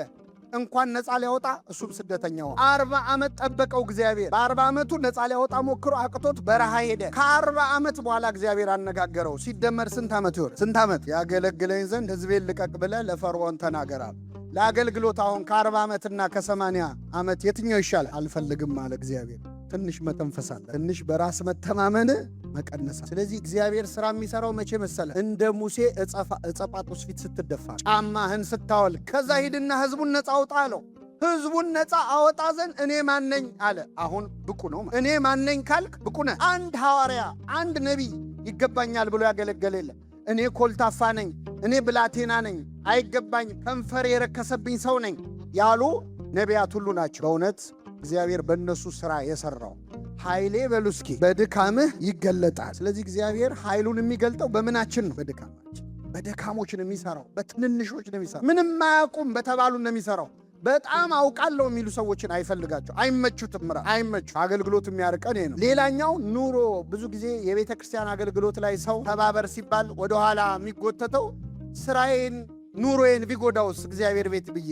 A: እንኳን ነፃ ሊያወጣ እሱም ስደተኛው 40 ዓመት ጠበቀው እግዚአብሔር። በ40 ዓመቱ ነፃ ሊያወጣ ሞክሮ አቅቶት በረሃ ሄደ። ከ40 ዓመት በኋላ እግዚአብሔር አነጋገረው። ሲደመር ስንት ዓመት ይሆን? ስንት ዓመት? ያገለግለኝ ዘንድ ሕዝቤን ልቀቅ ብለህ ለፈርዖን ተናገራል። ለአገልግሎት አሁን ከ40 ዓመትና ከ80 ዓመት የትኛው ይሻላል? አልፈልግም አለ እግዚአብሔር። ትንሽ መተንፈስ አለ፣ ትንሽ በራስ መተማመን መቀነሳ። ስለዚህ እግዚአብሔር ሥራ የሚሠራው መቼ መሰለ? እንደ ሙሴ ዕፀ ፊት ስትደፋ፣ ጫማህን ስታወልቅ፣ ከዛ ሂድና ሕዝቡን ነፃ አውጣ አለው። ሕዝቡን ነፃ አወጣ ዘንድ እኔ ማነኝ አለ። አሁን ብቁ ነው። እኔ ማነኝ ካልክ ብቁ ነህ። አንድ ሐዋርያ አንድ ነቢይ ይገባኛል ብሎ ያገለገለ የለም። እኔ ኮልታፋ ነኝ፣ እኔ ብላቴና ነኝ፣ አይገባኝም፣ ከንፈር የረከሰብኝ ሰው ነኝ ያሉ ነቢያት ሁሉ ናቸው። በእውነት እግዚአብሔር በእነሱ ሥራ የሠራው ኃይሌ በሉ እስኪ በድካምህ ይገለጣል። ስለዚህ እግዚአብሔር ኃይሉን የሚገልጠው በምናችን ነው? በድካማችን። በደካሞች ነው የሚሠራው፣ በትንንሾች ነው የሚሠራው። ምንም አያውቁም በተባሉ ነው የሚሠራው። በጣም አውቃለሁ የሚሉ ሰዎችን አይፈልጋቸው፣ አይመቹትም። አይመቹ። አገልግሎት የሚያርቀን ነው። ሌላኛው ኑሮ። ብዙ ጊዜ የቤተ ክርስቲያን አገልግሎት ላይ ሰው ተባበር ሲባል ወደኋላ የሚጎተተው ስራዬን ኑሮዬን ቢጎዳውስ እግዚአብሔር ቤት ብዬ።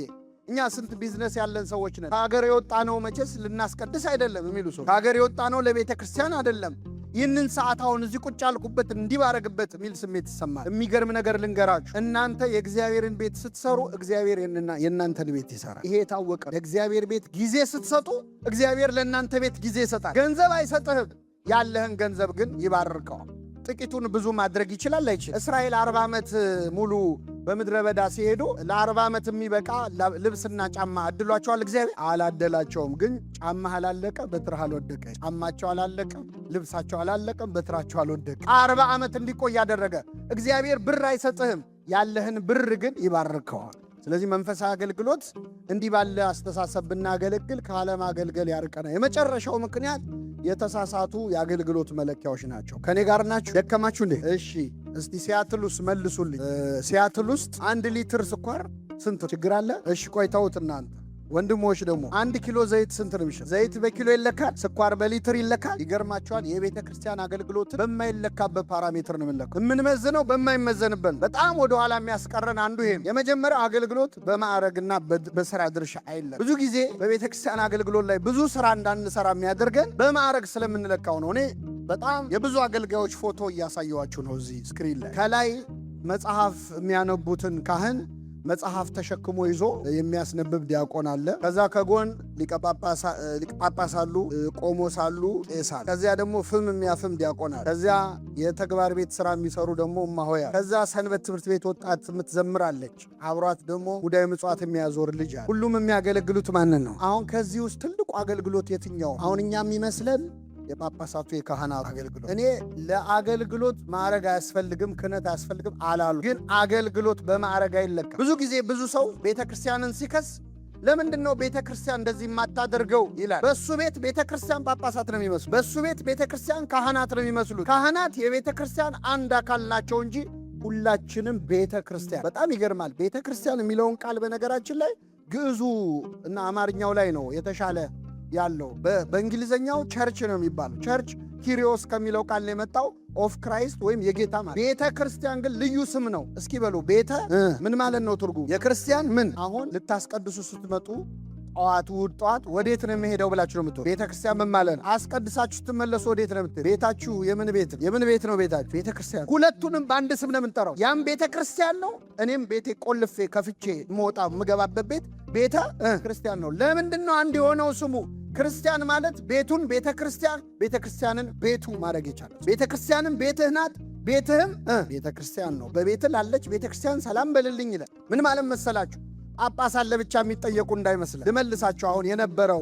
A: እኛ ስንት ቢዝነስ ያለን ሰዎች ነን። ከሀገር የወጣ ነው መቼስ ልናስቀድስ አይደለም የሚሉ ሰው፣ ከሀገር የወጣ ነው ለቤተ ክርስቲያን አይደለም፣ ይህንን ሰዓት አሁን እዚህ ቁጭ ያልኩበት እንዲባረግበት የሚል ስሜት ይሰማል። የሚገርም ነገር ልንገራችሁ፣ እናንተ የእግዚአብሔርን ቤት ስትሰሩ እግዚአብሔር የእናንተን ቤት ይሰራል። ይሄ የታወቀ። ለእግዚአብሔር ቤት ጊዜ ስትሰጡ እግዚአብሔር ለእናንተ ቤት ጊዜ ይሰጣል። ገንዘብ አይሰጥህም፣ ያለህን ገንዘብ ግን ይባርከዋል። ጥቂቱን ብዙ ማድረግ ይችላል አይችል? እስራኤል 40 ዓመት ሙሉ በምድረ በዳ ሲሄዱ ለ40 ዓመት የሚበቃ ልብስና ጫማ አድሏቸዋል እግዚአብሔር? አላደላቸውም። ግን ጫማህ አላለቀ፣ በትርህ አልወደቀ። ጫማቸው አላለቀም፣ ልብሳቸው አላለቀም፣ በትራቸው አልወደቀ። 40 ዓመት እንዲቆይ ያደረገ እግዚአብሔር ብር አይሰጥህም፣ ያለህን ብር ግን ይባርከዋል። ስለዚህ መንፈሳዊ አገልግሎት እንዲህ ባለ አስተሳሰብ ብናገለግል ከአለማገልገል ያርቀናል። የመጨረሻው ምክንያት የተሳሳቱ የአገልግሎት መለኪያዎች ናቸው። ከኔ ጋር ናችሁ? ደከማችሁ እንዴ? እሺ፣ እስቲ ሲያትል ውስጥ መልሱልኝ። ሲያትል ውስጥ 1 ሊትር ስኳር ስንት ችግር አለ? እሺ፣ ቆይ ተውት እናንተ ወንድሞች። ደግሞ 1 ኪሎ ዘይት ስንት ነው የሚሸጥ? ዘይት በኪሎ ይለካል፣ ስኳር በሊትር ይለካል። ይገርማቸዋል። የቤተ ክርስቲያን አገልግሎት በማይለካበት ፓራሜትር ነው የምንለካው። የምንመዝነው በማይመዘንበት። በጣም ወደኋላ የሚያስቀረን አንዱ ይሄ። የመጀመሪያው አገልግሎት በማዕረግና በስራ ድርሻ አይለም። ብዙ ጊዜ በቤተ ክርስቲያን አገልግሎት ላይ ብዙ ስራ እንዳንሰራ የሚያደርገን በማዕረግ ስለምንለካው ነው። እኔ በጣም የብዙ አገልጋዮች ፎቶ እያሳየዋችሁ ነው እዚህ ስክሪን ላይ። ከላይ መጽሐፍ የሚያነቡትን ካህን መጽሐፍ ተሸክሞ ይዞ የሚያስነብብ ዲያቆን አለ። ከዛ ከጎን ሊቀ ጳጳስ አሉ፣ ቆሞስ አሉ፣ ቄስ አለ። ከዚያ ደግሞ ፍም የሚያፍም ዲያቆን አለ። ከዚያ የተግባር ቤት ስራ የሚሰሩ ደግሞ እማሆያ። ከዛ ሰንበት ትምህርት ቤት ወጣት የምትዘምራለች። አብሯት ደግሞ ሙዳየ ምጽዋት የሚያዞር ልጅ አለ። ሁሉም የሚያገለግሉት ማንን ነው? አሁን ከዚህ ውስጥ ትልቁ አገልግሎት የትኛው? አሁን እኛ የሚመስለን የጳጳሳቱ የካህናቱ አገልግሎት። እኔ ለአገልግሎት ማዕረግ አያስፈልግም ክህነት አያስፈልግም አላሉ። ግን አገልግሎት በማዕረግ አይለካም። ብዙ ጊዜ ብዙ ሰው ቤተ ክርስቲያንን ሲከስ ለምንድን ነው ቤተ ክርስቲያን እንደዚህ የማታደርገው ይላል። በሱ ቤት ቤተ ክርስቲያን ጳጳሳት ነው የሚመስሉ፣ በሱ ቤት ቤተ ክርስቲያን ካህናት ነው የሚመስሉት። ካህናት የቤተ ክርስቲያን አንድ አካል ናቸው እንጂ ሁላችንም ቤተ ክርስቲያን። በጣም ይገርማል። ቤተ ክርስቲያን የሚለውን ቃል በነገራችን ላይ ግዕዙ እና አማርኛው ላይ ነው የተሻለ ያለው። በእንግሊዘኛው ቸርች ነው የሚባለው። ቸርች ኪሪዮስ ከሚለው ቃል ነው የመጣው፣ ኦፍ ክራይስት ወይም የጌታ ማለት። ቤተ ክርስቲያን ግን ልዩ ስም ነው። እስኪ በሉ ቤተ ምን ማለት ነው ትርጉም? የክርስቲያን ምን? አሁን ልታስቀድሱ ስትመጡ ጠዋት እሑድ ጠዋት ወዴት ነው የሚሄደው ብላችሁ ነው የምትወጡ? ቤተ ክርስቲያን ምን ማለት ነው? አስቀድሳችሁ ስትመለሱ ወዴት ነው የምትሄዱ? ቤታችሁ የምን ቤት? የምን ቤት ነው ቤታችሁ? ቤተ ክርስቲያን። ሁለቱንም በአንድ ስም ነው የምንጠራው። ያም ቤተ ክርስቲያን ነው፣ እኔም ቤቴ ቆልፌ ከፍቼ የምወጣ የምገባበት ቤተ ክርስቲያን ነው። ለምንድን ነው አንድ የሆነው ስሙ? ክርስቲያን ማለት ቤቱን ቤተ ክርስቲያን፣ ቤተ ክርስቲያንን ቤቱ ማድረግ ይቻላል። ቤተ ክርስቲያንም ቤትህ ናት፣ ቤትህም ቤተ ክርስቲያን ነው። በቤትህ ላለች ቤተ ክርስቲያን ሰላም በልልኝ ይላል። ምን ማለት መሰላችሁ? ጳጳስ አለ ብቻ የሚጠየቁ እንዳይመስል ልመልሳቸው። አሁን የነበረው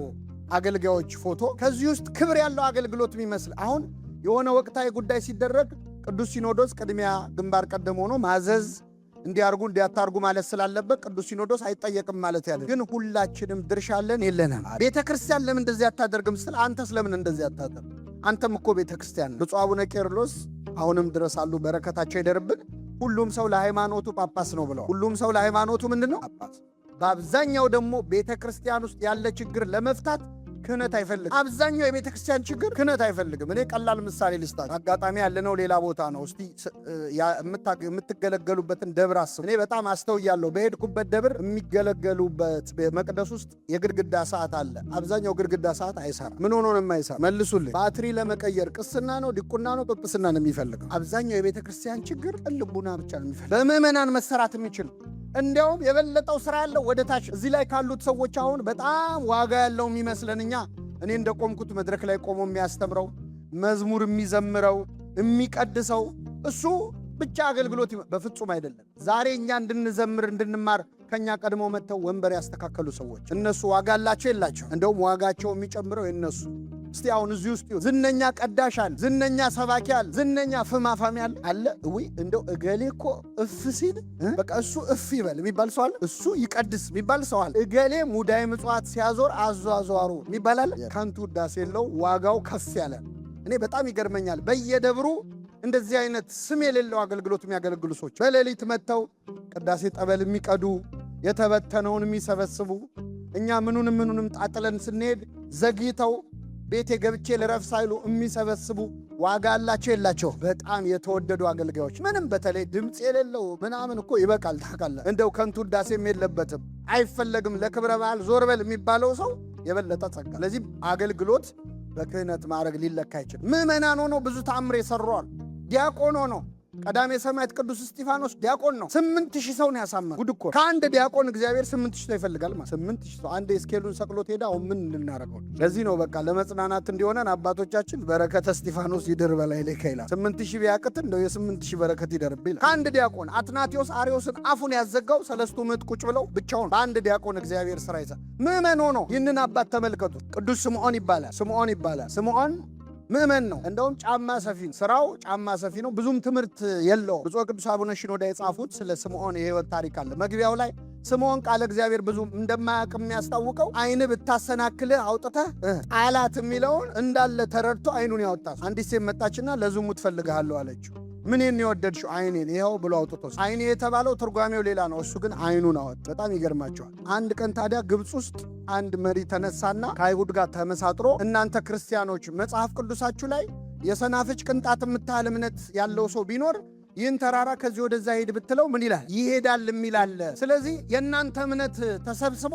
A: አገልጋዮች ፎቶ ከዚህ ውስጥ ክብር ያለው አገልግሎት የሚመስል አሁን የሆነ ወቅታዊ ጉዳይ ሲደረግ ቅዱስ ሲኖዶስ ቅድሚያ ግንባር ቀደም ሆኖ ማዘዝ እንዲያርጉ እንዲያታርጉ ማለት ስላለበት ቅዱስ ሲኖዶስ አይጠየቅም ማለት ያለ። ግን ሁላችንም ድርሻ አለን የለንም? ቤተ ክርስቲያን ለምን እንደዚህ አታደርግም ስትል አንተስ ለምን እንደዚህ አታደርግ? አንተም እኮ ቤተ ክርስቲያን። ብፁዕ አቡነ ቄርሎስ አሁንም ድረስ አሉ፣ በረከታቸው ይደርብን። ሁሉም ሰው ለሃይማኖቱ ጳጳስ ነው ብለው፣ ሁሉም ሰው ለሃይማኖቱ ምንድን ነው? ጳጳስ። በአብዛኛው ደግሞ ቤተ ክርስቲያን ውስጥ ያለ ችግር ለመፍታት ክህነት አይፈልግም። አብዛኛው የቤተ ክርስቲያን ችግር ክህነት አይፈልግም። እኔ ቀላል ምሳሌ ልስጣችሁ። አጋጣሚ ያለነው ሌላ ቦታ ነው። እስቲ የምትገለገሉበትን ደብር አስቡ። እኔ በጣም አስተውያለሁ። በሄድኩበት ደብር የሚገለገሉበት መቅደስ ውስጥ የግድግዳ ሰዓት አለ። አብዛኛው ግድግዳ ሰዓት አይሰራ። ምን ሆኖ ነው የማይሰራ? መልሱልኝ። ባትሪ ለመቀየር ቅስና ነው ዲቁና ነው ጵጵስና ነው የሚፈልገው። አብዛኛው የቤተ ክርስቲያን ችግር ልቡና ብቻ ነው የሚፈልገው። በምዕመናን መሰራት የሚችል እንዲያውም የበለጠው ስራ ያለው ወደ ታች። እዚህ ላይ ካሉት ሰዎች አሁን በጣም ዋጋ ያለው የሚመስለን እኔ እንደቆምኩት መድረክ ላይ ቆሞ የሚያስተምረው መዝሙር የሚዘምረው የሚቀድሰው እሱ ብቻ አገልግሎት በፍጹም አይደለም። ዛሬ እኛ እንድንዘምር እንድንማር ከኛ ቀድሞ መጥተው ወንበር ያስተካከሉ ሰዎች እነሱ ዋጋ አላቸው የላቸው? እንደውም ዋጋቸው የሚጨምረው የነሱ። እስቲ አሁን እዚህ ውስጥ ዝነኛ ቀዳሽ አለ፣ ዝነኛ ሰባኪ አለ፣ ዝነኛ ፍማፋሚ አለ። ወይ እንደው እገሌ እኮ እፍ ሲል በቃ እሱ እፍ ይበል የሚባል ሰው አለ። እሱ ይቀድስ የሚባል ሰው አለ። እገሌ ሙዳይ ምጽዋት ሲያዞር አዟዟሩ የሚባል አለ። ከንቱ ውዳሴ የለው፣ ዋጋው ከፍ ያለ። እኔ በጣም ይገርመኛል። በየደብሩ እንደዚህ አይነት ስም የሌለው አገልግሎት የሚያገለግሉ ሰዎች በሌሊት መጥተው ቅዳሴ ጠበል የሚቀዱ የተበተነውን የሚሰበስቡ፣ እኛ ምኑንም ጣጥለን ስንሄድ ዘግይተው ቤቴ ገብቼ ልረፍ ሳይሉ የሚሰበስቡ ዋጋ አላቸው የላቸው? በጣም የተወደዱ አገልጋዮች። ምንም በተለይ ድምፅ የሌለው ምናምን እኮ ይበቃል። ታውቃለህ፣ እንደው ከንቱ ውዳሴም የለበትም አይፈለግም። ለክብረ በዓል ዞር በል የሚባለው ሰው የበለጠ ጸጋ። ስለዚህ አገልግሎት በክህነት ማድረግ ሊለካ አይችልም። ምዕመናን ሆኖ ብዙ ተአምር የሰሯል። ዲያቆን ሆኖ ቀዳሜ ሰማዕት ቅዱስ እስጢፋኖስ ዲያቆን ነው። 8000 ሰው ነው ያሳመነው። ጉድ እኮ ከአንድ ዲያቆን እግዚአብሔር 8000 ሰው ይፈልጋል ማለት 8000 ሰው። አንዴ ስኬሉን ሰቅሎት ሄዳ አሁን ምን እንድናረገው? ለዚህ ነው በቃ ለመጽናናት እንዲሆነን አባቶቻችን በረከተ እስጢፋኖስ ይድር በላይ ላይ ይላል። 8000 ቢያቅት እንደው የ8000 በረከት ይደርብ ይላል። ከአንድ ዲያቆን አትናቴዎስ አርዮስን አፉን ያዘጋው 3 ምዕት ቁጭ ብለው ብቻውን በአንድ ዲያቆን እግዚአብሔር ስራ ይሰራል። ምዕመን ሆኖ ይህንን አባት ተመልከቱ። ቅዱስ ስምዖን ይባላል። ስምዖን ምዕመን ነው። እንደውም ጫማ ሰፊ ነው። ስራው ጫማ ሰፊ ነው። ብዙም ትምህርት የለው። ብፁዕ ቅዱስ አቡነ ሽኖዳ የጻፉት ስለ ስምዖን የህይወት ታሪክ አለ። መግቢያው ላይ ስምዖን ቃለ እግዚአብሔር ብዙ እንደማያውቅ የሚያስታውቀው አይን ብታሰናክልህ አውጥተህ ጣላት የሚለውን እንዳለ ተረድቶ አይኑን ያወጣ። አንዲት ሴት መጣችና ለዝሙት ፈልግሃለሁ አለችው። ምንን የወደድሽው? አይኔን። ይኸው ብሎ አውጥቶ አይኔ የተባለው ትርጓሜው ሌላ ነው። እሱ ግን አይኑን አወጥ። በጣም ይገርማቸዋል። አንድ ቀን ታዲያ ግብፅ ውስጥ አንድ መሪ ተነሳና ከአይሁድ ጋር ተመሳጥሮ እናንተ ክርስቲያኖች መጽሐፍ ቅዱሳችሁ ላይ የሰናፍጭ ቅንጣት የምታህል እምነት ያለው ሰው ቢኖር ይህን ተራራ ከዚህ ወደዛ ሄድ ብትለው ምን ይላል? ይሄዳል የሚል አለ። ስለዚህ የእናንተ እምነት ተሰብስቦ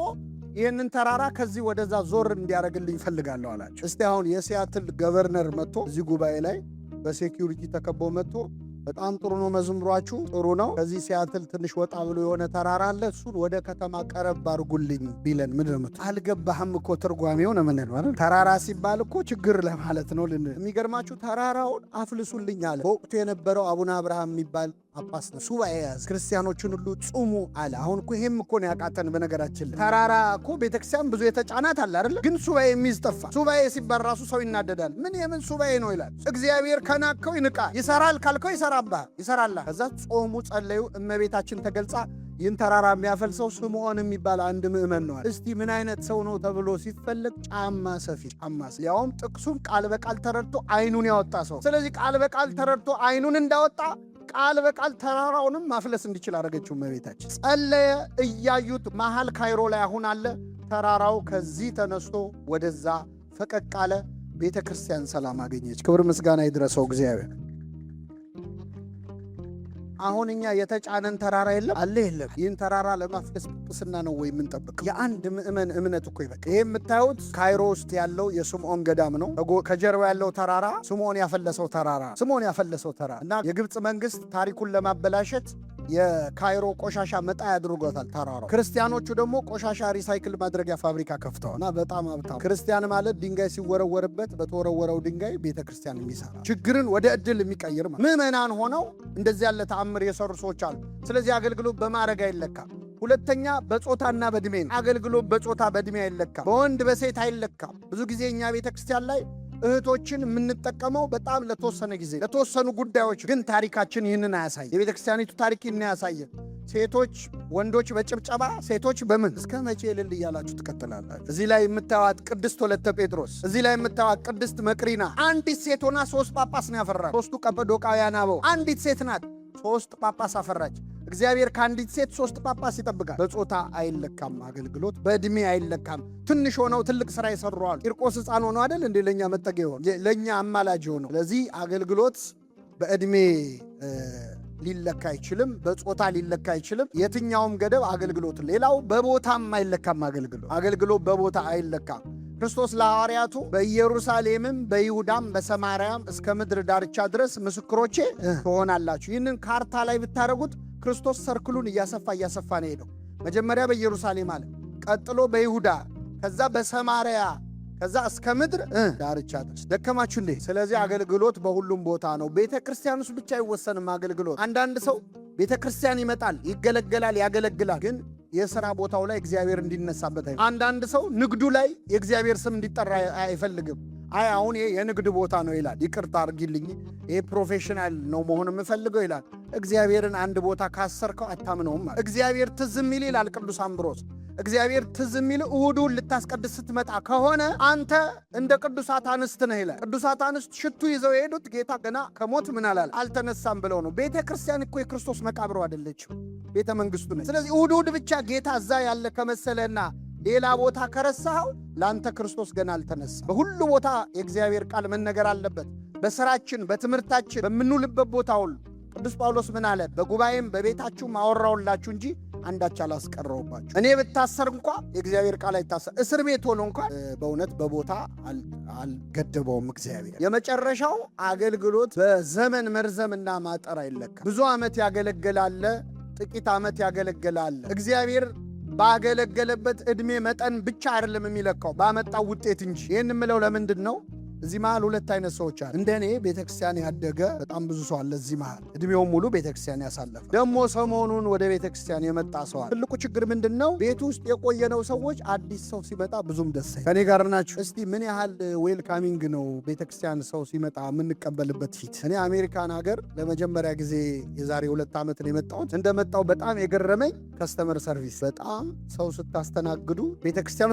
A: ይህንን ተራራ ከዚህ ወደዛ ዞር እንዲያደርግልኝ ይፈልጋለሁ አላቸው። እስቲ አሁን የሲያትል ገቨርነር መጥቶ እዚህ ጉባኤ ላይ በሴኪዩሪቲ ተከቦ መጥቶ በጣም ጥሩ ነው መዝሙሯችሁ፣ ጥሩ ነው። ከዚህ ሲያትል ትንሽ ወጣ ብሎ የሆነ ተራራ አለ፣ እሱን ወደ ከተማ ቀረብ አድርጉልኝ ቢለን ምን ነው? አልገባህም እኮ ትርጓሜው ነው። ምን ማለት ተራራ ሲባል እኮ ችግር ለማለት ነው። የሚገርማችሁ ተራራውን አፍልሱልኝ አለ። በወቅቱ የነበረው አቡነ አብርሃም የሚባል ጳጳስ ነው። ሱባኤ ያዝ፣ ክርስቲያኖችን ሁሉ ጹሙ አለ። አሁን እኮ ይሄም እኮ ነው ያቃተን። በነገራችን ተራራ እኮ ቤተክርስቲያን ብዙ የተጫናት አለ አይደል? ግን ሱባኤ የሚይዝ ጠፋ። ሱባኤ ሲባል ራሱ ሰው ይናደዳል። ምን የምን ሱባኤ ነው ይላል። እግዚአብሔር ከናከው ይንቃል፣ ይሰራል ካልከው ይሰራል። ከዛ ጾሙ፣ ጸለዩ። እመቤታችን ተገልጻ ይህን ተራራ የሚያፈልሰው ስምዖን የሚባል አንድ ምዕመን ነው። እስቲ ምን አይነት ሰው ነው ተብሎ ሲፈለግ ጫማ ሰፊ፣ ያውም ጥቅሱን ቃል በቃል ተረድቶ አይኑን ያወጣ ሰው። ስለዚህ ቃል በቃል ተረድቶ አይኑን እንዳወጣ ቃል በቃል ተራራውንም ማፍለስ እንዲችል አደረገችው እመቤታችን። ጸለየ፣ እያዩት መሃል ካይሮ ላይ አሁን አለ። ተራራው ከዚህ ተነስቶ ወደዛ ፈቀቅ አለ። ቤተ ክርስቲያን ሰላም አገኘች። ክብር ምስጋና ይድረሰው እግዚአብሔር። አሁን እኛ የተጫነን ተራራ የለም አለ የለም። ይህን ተራራ ለማፍለስ ጵጵስና ነው ወይ የምንጠብቀው? የአንድ ምእመን እምነት እኮ ይበቃ። ይሄ የምታዩት ካይሮ ውስጥ ያለው የስምዖን ገዳም ነው። ከጀርባ ያለው ተራራ ስምዖን ያፈለሰው ተራራ እና የግብፅ መንግስት ታሪኩን ለማበላሸት የካይሮ ቆሻሻ መጣያ አድርጎታል ተራራው። ክርስቲያኖቹ ደግሞ ቆሻሻ ሪሳይክል ማድረጊያ ፋብሪካ ከፍተዋል እና በጣም ሀብታም። ክርስቲያን ማለት ድንጋይ ሲወረወርበት በተወረወረው ድንጋይ ቤተ ክርስቲያን የሚሰራ ችግርን ወደ ዕድል የሚቀይር ማለት። ምዕመናን ሆነው እንደዚህ ያለ ተአምር የሰሩ ሰዎች አሉ። ስለዚህ አገልግሎት በማዕረግ አይለካም። ሁለተኛ በጾታና በዕድሜ ነው። አገልግሎት በጾታ በዕድሜ አይለካም። በወንድ በሴት አይለካም። ብዙ ጊዜ እኛ ቤተ ክርስቲያን ላይ እህቶችን የምንጠቀመው በጣም ለተወሰነ ጊዜ ለተወሰኑ ጉዳዮች፣ ግን ታሪካችን ይህንን አያሳይ። የቤተ ክርስቲያኒቱ ታሪክ ይህንን አያሳየን። ሴቶች ወንዶች በጭብጨባ ሴቶች በምን እስከ መቼ እልል እያላችሁ ትቀጥላላችሁ? እዚህ ላይ የምታዩት ቅድስት ወለተ ጴጥሮስ፣ እዚህ ላይ የምታዩት ቅድስት መቅሪና አንዲት ሴት ሆና 3 ጳጳስ ነው ያፈራች። 3ቱ ቀጰዶቃውያን አበው አንዲት ሴት ናት 3 ጳጳስ አፈራች። እግዚአብሔር ከአንዲት ሴት 3 ጳጳስ ይጠብቃል። በጾታ አይለካም አገልግሎት፣ በዕድሜ አይለካም። ትንሽ ሆነው ትልቅ ሥራ ይሰሩዋል። ቂርቆስ ሕፃን ሆነው አይደል እንዴ ለእኛ መጠጊያ ይሆን ለእኛ አማላጅ ሆነው። ስለዚህ አገልግሎት በዕድሜ ሊለካ አይችልም፣ በጾታ ሊለካ አይችልም። የትኛውም ገደብ አገልግሎት። ሌላው በቦታም አይለካም አገልግሎት በቦታ አይለካም። ክርስቶስ ለሐዋርያቱ በኢየሩሳሌምም በይሁዳም በሰማርያም እስከ ምድር ዳርቻ ድረስ ምስክሮቼ ትሆናላችሁ። ይህንን ካርታ ላይ ብታደርጉት ክርስቶስ ሰርክሉን እያሰፋ ነው ሄደው። መጀመሪያ በኢየሩሳሌም አለ፣ ቀጥሎ በይሁዳ፣ ከዛ በሰማርያ፣ ከዛ እስከ ምድር ዳርቻ ድረስ። ደከማችሁ እንዴ? ስለዚህ አገልግሎት በሁሉም ቦታ ነው። ቤተ ክርስቲያን ውስጥ ብቻ አይወሰንም አገልግሎት። አንዳንድ ሰው ቤተ ክርስቲያን ይመጣል፣ ይገለገላል፣ ያገለግላል፣ ግን የሥራ ቦታው ላይ እግዚአብሔር እንዲነሳበት አይፈልግም። አንዳንድ ሰው ንግዱ ላይ የእግዚአብሔር ስም እንዲጠራ አይፈልግም። አሁን ይሄ የንግድ ቦታ ነው ይላል። ይቅርታ አርጊልኝ፣ ይሄ ፕሮፌሽናል ነው መሆን የምፈልገው ይላል። እግዚአብሔርን አንድ ቦታ ካሰርከው አታምነውም ማለት። እግዚአብሔር ትዝ የሚል ይላል ቅዱስ አምብሮስ፣ እግዚአብሔር ትዝ የሚል እሑዱን ልታስቀድስ ስትመጣ ከሆነ አንተ እንደ ቅዱሳት አንስት ነህ ይላል። ቅዱሳት አንስት ሽቱ ይዘው የሄዱት ጌታ ገና ከሞት ምን አላል አልተነሳም ብለው ነው። ቤተ ክርስቲያን እኮ የክርስቶስ መቃብሩ አይደለችም፣ ቤተ መንግስቱ ነች። ስለዚህ እሑድ ብቻ ጌታ እዛ ያለ ከመሰለና ሌላ ቦታ ከረሳኸው ለአንተ ክርስቶስ ገና አልተነሳ። በሁሉ ቦታ የእግዚአብሔር ቃል መነገር አለበት። በሥራችን፣ በትምህርታችን፣ በምንውልበት ቦታ ሁሉ ቅዱስ ጳውሎስ ምን አለ? በጉባኤም በቤታችሁ አወራሁላችሁ እንጂ አንዳች አላስቀረውባችሁ። እኔ ብታሰር እንኳ የእግዚአብሔር ቃል አይታሰር። እስር ቤት ሆኖ እንኳ በእውነት በቦታ አልገደበውም እግዚአብሔር። የመጨረሻው አገልግሎት በዘመን መርዘምና ማጠር አይለካም። ብዙ ዓመት ያገለግላለ፣ ጥቂት ዓመት ያገለግላለ። እግዚአብሔር ባገለገለበት ዕድሜ መጠን ብቻ አይደለም የሚለካው፣ ባመጣው ውጤት እንጂ። ይህን የምለው ለምንድን ነው? እዚህ መሃል 2 አይነት ሰዎች አሉ። እንደኔ ቤተክርስቲያን ያደገ በጣም ብዙ ሰው አለ። እዚህ መሃል እድሜውን ሙሉ ቤተክርስቲያን ያሳለፈ፣ ደግሞ ሰሞኑን ወደ ቤተክርስቲያን የመጣ ሰው አለ። ትልቁ ችግር ምንድን ነው? ቤት ውስጥ የቆየነው ሰዎች አዲስ ሰው ሲመጣ ብዙም ደስ አይልም። ከኔ ጋር ናችሁ? እስቲ ምን ያህል ዌልካሚንግ ነው ቤተክርስቲያን ሰው ሲመጣ የምንቀበልበት ፊት? እኔ አሜሪካን ሀገር ለመጀመሪያ ጊዜ የዛሬ 2 ዓመት ነው የመጣሁት። እንደመጣሁ በጣም የገረመኝ ከስተመር ሰርቪስ። በጣም ሰው ስታስተናግዱ ቤተክርስቲያን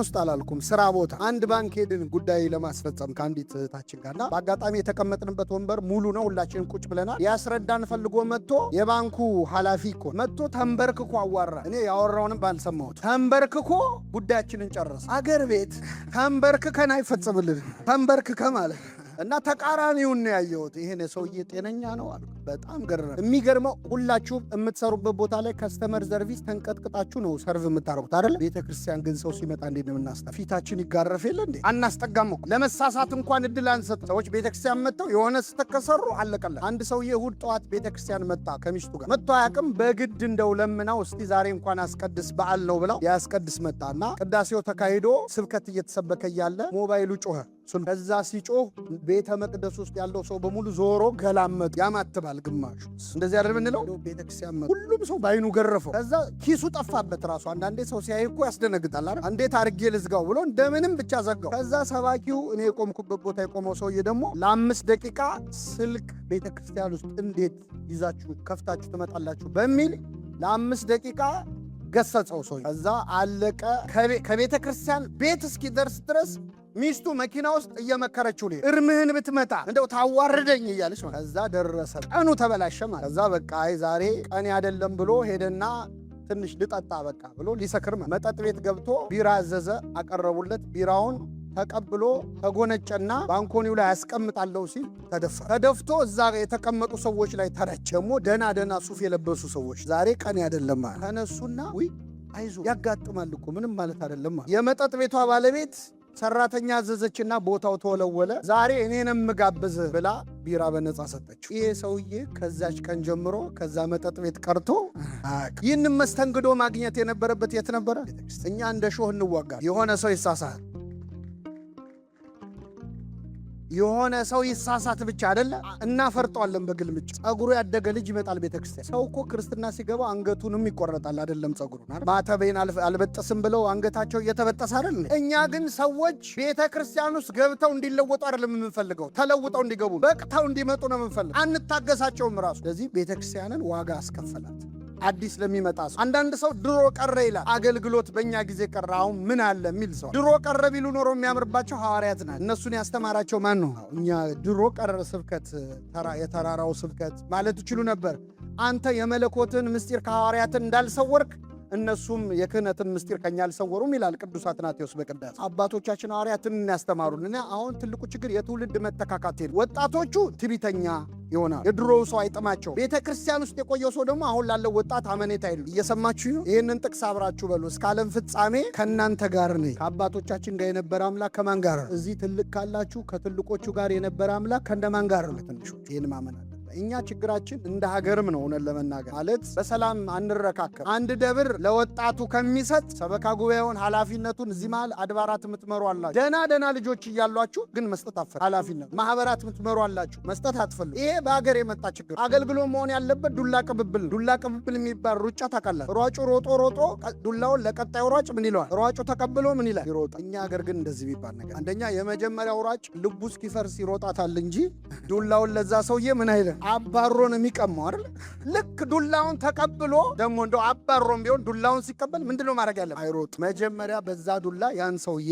A: ውስጥ አላልኩም፣ ስራ ቦታ አንድ ባንክ ሄድን ጉዳይ ለማስፈጸም ከአንዲት እህታችን ጋርና በአጋጣሚ የተቀመጥንበት ወንበር ሙሉ ነው። ሁላችንም ቁጭ ብለናል። ያስረዳን ፈልጎ መጥቶ የባንኩ ኃላፊ እኮ መጥቶ ተንበርክኮ አዋራ። እኔ ያወራውንም ባልሰማሁት ተንበርክኮ ጉዳያችንን ጨረሰ። አገር ቤት ተንበርክከን አይፈጸምልን። ተንበርክከ ማለት እና ተቃራኒውን ነው ያየሁት። ይሄን ሰውዬ ጤነኛ ነው አልኩ። በጣም ገረመ። የሚገርመው ሁላችሁም የምትሰሩበት ቦታ ላይ ከስተመር ሰርቪስ ተንቀጥቅጣችሁ ነው ሰርቭ የምታረጉት አይደል? ቤተክርስቲያን ግን ሰው ሲመጣ እንዴት ነው የምናስጠጋ? ፊታችን ይጋረፍ የለ እንዴ? አናስጠጋም እኮ። ለመሳሳት እንኳን እድል አንሰጥ። ሰዎች ቤተክርስቲያን መጥተው የሆነ ስተከሰሩ አለቀለ። አንድ ሰውዬ እሑድ ጠዋት ቤተክርስቲያን መጣ። ከሚስቱ ጋር መጥቶ አያውቅም። በግድ እንደው ለምናው እስቲ ዛሬ እንኳን አስቀድስ በዓል ነው ብለው ያስቀድስ መጣና ቅዳሴው ተካሂዶ ስብከት እየተሰበከ እያለ ሞባይሉ ጮኸ። ከዛ ሲጮህ ቤተ መቅደስ ውስጥ ያለው ሰው በሙሉ ዞሮ ገላመጡ። ያማትባል ግማሹ። እንደዚህ አይደል የምንለው? ቤተክርስቲያን ሁሉም ሰው ባይኑ ገረፈው። ከዛ ኪሱ ጠፋበት ራሱ። አንዳንዴ ሰው ሲያይ እኮ ያስደነግጣል አይደል? እንዴት አድርጌ ልዝጋው ብሎ እንደምንም ብቻ ዘጋው። ከዛ ሰባኪው እኔ የቆምኩበት ቦታ የቆመው ሰውዬ ደግሞ ለ5 ደቂቃ ስልክ ቤተክርስቲያን ውስጥ እንዴት ይዛችሁ ከፍታችሁ ትመጣላችሁ በሚል ለ5 ደቂቃ ገሰጸው ሰው። ከዛ አለቀ። ከቤተ ክርስቲያን ቤት እስኪደርስ ድረስ ሚስቱ መኪና ውስጥ እየመከረችው ነው እርምህን ብትመታ እንደው ታዋርደኝ እያለች ነው። ከዛ ደረሰ ቀኑ ተበላሸ ማለት። ከዛ በቃ አይ ዛሬ ቀኔ አይደለም ብሎ ሄደና ትንሽ ልጠጣ በቃ ብሎ ሊሰክር መጠጥ ቤት ገብቶ ቢራ አዘዘ። አቀረቡለት። ቢራውን ተቀብሎ ተጎነጨና ባንኮኒው ላይ ያስቀምጣለሁ ሲል ተደፍቶ እዛ የተቀመጡ ሰዎች ላይ ተረቸሞ። ደና ሱፍ የለበሱ ሰዎች ዛሬ ቀኔ አይደለም ማለት ተነሱና ውይ አይዞ ያጋጥማል እኮ ምንም ማለት አይደለም። የመጠጥ ቤቷ ባለቤት ሰራተኛ አዘዘችና ቦታው ተወለወለ። ዛሬ እኔንም ጋብዝ ብላ ቢራ በነጻ ሰጠችው። ይሄ ሰውዬ ከዛች ቀን ጀምሮ ከዛ መጠጥ ቤት ቀርቶ ይህንን መስተንግዶ ማግኘት የነበረበት የት ነበረ? እኛ እንደ ሾህ እንዋጋ። የሆነ ሰው ይሳሳት ብቻ አይደለ እናፈርጠዋለን በግልምጭ። ጸጉሩ ያደገ ልጅ ይመጣል ቤተክርስቲያን። ሰው እኮ ክርስትና ሲገባ አንገቱንም ይቆረጣል አይደለም ጸጉሩን። ማተቤን አልበጠስም ብለው አንገታቸው እየተበጠሰ አይደል? እኛ ግን ሰዎች ቤተክርስቲያን ውስጥ ገብተው እንዲለወጡ አይደለም የምንፈልገው፣ ተለውጠው እንዲገቡ በቅተው እንዲመጡ ነው የምንፈልገው። አንታገሳቸውም ራሱ። ስለዚህ ቤተክርስቲያንን ዋጋ አስከፈላት። አዲስ ለሚመጣ ሰው አንዳንድ ሰው ድሮ ቀረ ይላል። አገልግሎት በእኛ ጊዜ ቀረ አሁን ምን አለ የሚል ሰው። ድሮ ቀረ ቢሉ ኖሮ የሚያምርባቸው ሐዋርያት ናቸው። እነሱን ያስተማራቸው ማን ነው? እኛ ድሮ ቀረ ስብከት የተራራው ስብከት ማለት ይችሉ ነበር። አንተ የመለኮትን ምስጢር ከሐዋርያትን እንዳልሰወርክ እነሱም የክህነትን ምስጢር ከኛ አልሰወሩም ይላል ቅዱስ አትናቴዎስ በቅዳሴ። አባቶቻችን ሐዋርያትን ያስተማሩን። አሁን ትልቁ ችግር የትውልድ መተካካት ነው። ወጣቶቹ ትዕቢተኛ ይሆናል። የድሮው ሰው አይጥማቸው። ቤተ ክርስቲያን ውስጥ የቆየው ሰው ደግሞ አሁን ላለው ወጣት አመኔታ አይሉ። እየሰማችሁ ነው? ይህንን ጥቅስ አብራችሁ በሉ። እስከ ዓለም ፍጻሜ ከእናንተ ጋር ነኝ። ከአባቶቻችን ጋር የነበረ አምላክ ከማን ጋር ነው? እዚህ ትልቅ ካላችሁ ከትልቆቹ ጋር የነበረ አምላክ ከእንደማን ጋር ነው? ትንሾች። ይህን ማመን አለ። እኛ ችግራችን እንደ ሀገርም ነው እውነት ለመናገር ማለት በሰላም አንረካከም። አንድ ደብር ለወጣቱ ከሚሰጥ ሰበካ ጉባኤውን ኃላፊነቱን እዚህ መሃል አድባራት የምትመሩ አላችሁ። ደና ልጆች እያሏችሁ ግን መስጠት አትፈልጉ። ኃላፊነት ማህበራት የምትመሩ አላችሁ መስጠት አትፈልጉ። ይሄ በሀገር የመጣ ችግር። አገልግሎት መሆን ያለበት ዱላ ቅብብል ነው። ዱላ ቅብብል የሚባል ሩጫ ታውቃላችሁ። ሯጩ ሮጦ ዱላውን ለቀጣዩ ሯጭ ምን ይለዋል? ሯጩ ተቀብሎ ምን ይላል? ይሮጣል። እኛ ሀገር ግን እንደዚህ የሚባል ነገር አንደኛ የመጀመሪያው ሯጭ ልቡ እስኪፈርስ ይሮጣታል እንጂ ዱላውን ለዛ ሰውዬ ምን አይለ አባሮ ነው የሚቀማው አይደል? ልክ ዱላውን ተቀብሎ ደግሞ እንደው አባሮም ቢሆን ዱላውን ሲቀበል ምንድነው ማድረግ ያለበት? አይሮጥ። መጀመሪያ በዛ ዱላ ያን ሰውዬ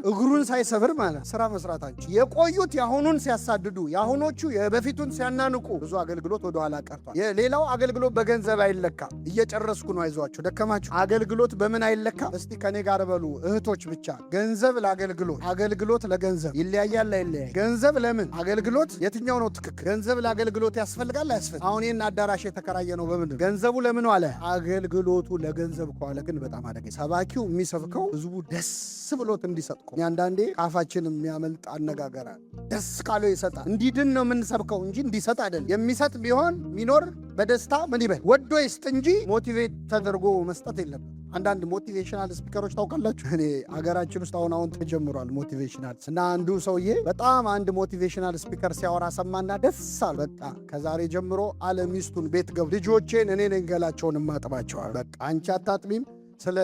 A: እግሩን ሳይሰብር ማለት ስራ መስራት አንቺ። የቆዩት ያሁኑን ሲያሳድዱ፣ ያሁኖቹ የበፊቱን ሲያናንቁ ብዙ አገልግሎት ወደ ኋላ ቀርቷል። የሌላው አገልግሎት በገንዘብ አይለካ። እየጨረስኩ ነው፣ አይዟችሁ፣ ደከማችሁ። አገልግሎት በምን አይለካ? እስቲ ከኔ ጋር በሉ እህቶች ብቻ። ገንዘብ ለአገልግሎት፣ አገልግሎት ለገንዘብ ይለያያል አይለያይ? ገንዘብ ለምን አገልግሎት የትኛው ነው ትክክል? ገንዘብ ለአገልግሎት ያስፈልጋል አያስፈልግም? አሁን ይህን አዳራሽ የተከራየ ነው በምንድን? ገንዘቡ ለምን ዋለ? አገልግሎቱ ለገንዘብ ከዋለ ግን በጣም አደገ። ሰባኪው የሚሰብከው ህዝቡ ደስ ብሎት እንዲሰጥ እኮ። አንዳንዴ ቃፋችን የሚያመልጥ አነጋገራል። ደስ ካለው ይሰጣል። እንዲድን ነው የምንሰብከው እንጂ እንዲሰጥ አይደለም። የሚሰጥ ቢሆን ሚኖር በደስታ ምን ይበል ወዶ ይስጥ እንጂ ሞቲቬት ተደርጎ መስጠት የለበት። አንዳንድ ሞቲቬሽናል ስፒከሮች ታውቃላችሁ? እኔ አገራችን ውስጥ አሁን ተጀምሯል ሞቲቬሽናል እና አንዱ ሰውዬ በጣም አንድ ሞቲቬሽናል ስፒከር ሲያወራ ሰማና ደስ አለ። በቃ ከዛሬ ጀምሮ አለ ሚስቱን ቤት ገብ ልጆቼን እኔ ነኝ ገላቸውን ማጥባቸዋል። በቃ አንቺ አታጥቢም። ስለ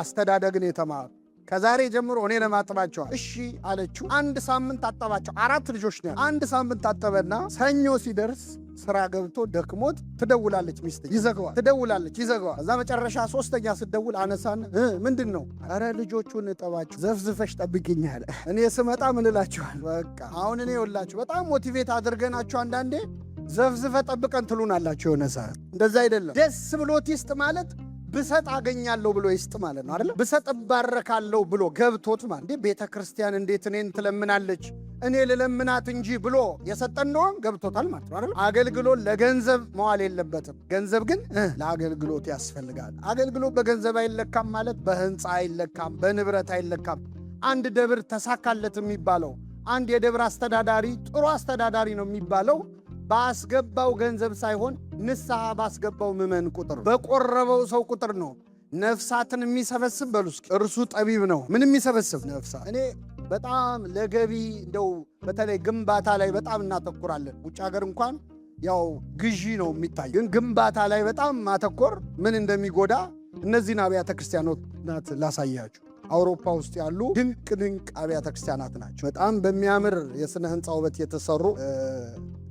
A: አስተዳደግን የተማሩ ከዛሬ ጀምሮ እኔ ለማጥባቸዋል። እሺ አለችው። አንድ ሳምንት አጠባቸው። 4 ልጆች ነው። አንድ ሳምንት አጠበና ሰኞ ሲደርስ ስራ ገብቶ ደክሞት ትደውላለች ሚስት፣ ይዘጋዋል። ትደውላለች፣ ይዘጋዋል። እዛ መጨረሻ 3ኛ ስትደውል አነሳን። ምንድን ነው? ኧረ ልጆቹን እጠባችሁ ዘፍዝፈሽ ጠብቂኝ አለ። እኔ ስመጣ ምን እላችኋል? በቃ አሁን እኔ ወላችሁ በጣም ሞቲቬት አድርገናችሁ አንዳንዴ ዘፍዝፈ ጠብቀን ትሉናላችሁ። የሆነ ሰዓት እንደዛ አይደለም። ደስ ብሎት ይስጥ ማለት ብሰጥ አገኛለሁ ብሎ ይስጥ ማለት ነው አይደል? ብሰጥ እባረካለሁ ብሎ ገብቶት ማለት እንዴ ቤተ ክርስቲያን እንዴት እኔን ትለምናለች እኔ ልለምናት እንጂ ብሎ የሰጠ እንደሆን ገብቶታል ማለት ነው አይደል? አገልግሎት ለገንዘብ መዋል የለበትም። ገንዘብ ግን ለአገልግሎት ያስፈልጋል። አገልግሎት በገንዘብ አይለካም ማለት በህንፃ አይለካም፣ በንብረት አይለካም። አንድ ደብር ተሳካለት የሚባለው አንድ የደብር አስተዳዳሪ ጥሩ አስተዳዳሪ ነው የሚባለው ባስገባው ገንዘብ ሳይሆን ንስሐ ባስገባው ምዕመን ቁጥር በቆረበው ሰው ቁጥር ነው። ነፍሳትን የሚሰበስብ በሉ እስኪ እርሱ ጠቢብ ነው። ምን የሚሰበስብ ነፍሳት። እኔ በጣም ለገቢ እንደው በተለይ ግንባታ ላይ በጣም እናተኩራለን። ውጭ ሀገር እንኳን ያው ግዢ ነው የሚታይ፣ ግን ግንባታ ላይ በጣም ማተኮር ምን እንደሚጎዳ እነዚህን አብያተ ክርስቲያናት ላሳያችሁ። አውሮፓ ውስጥ ያሉ ድንቅ አብያተ ክርስቲያናት ናቸው። በጣም በሚያምር የሥነ ሕንፃ ውበት የተሰሩ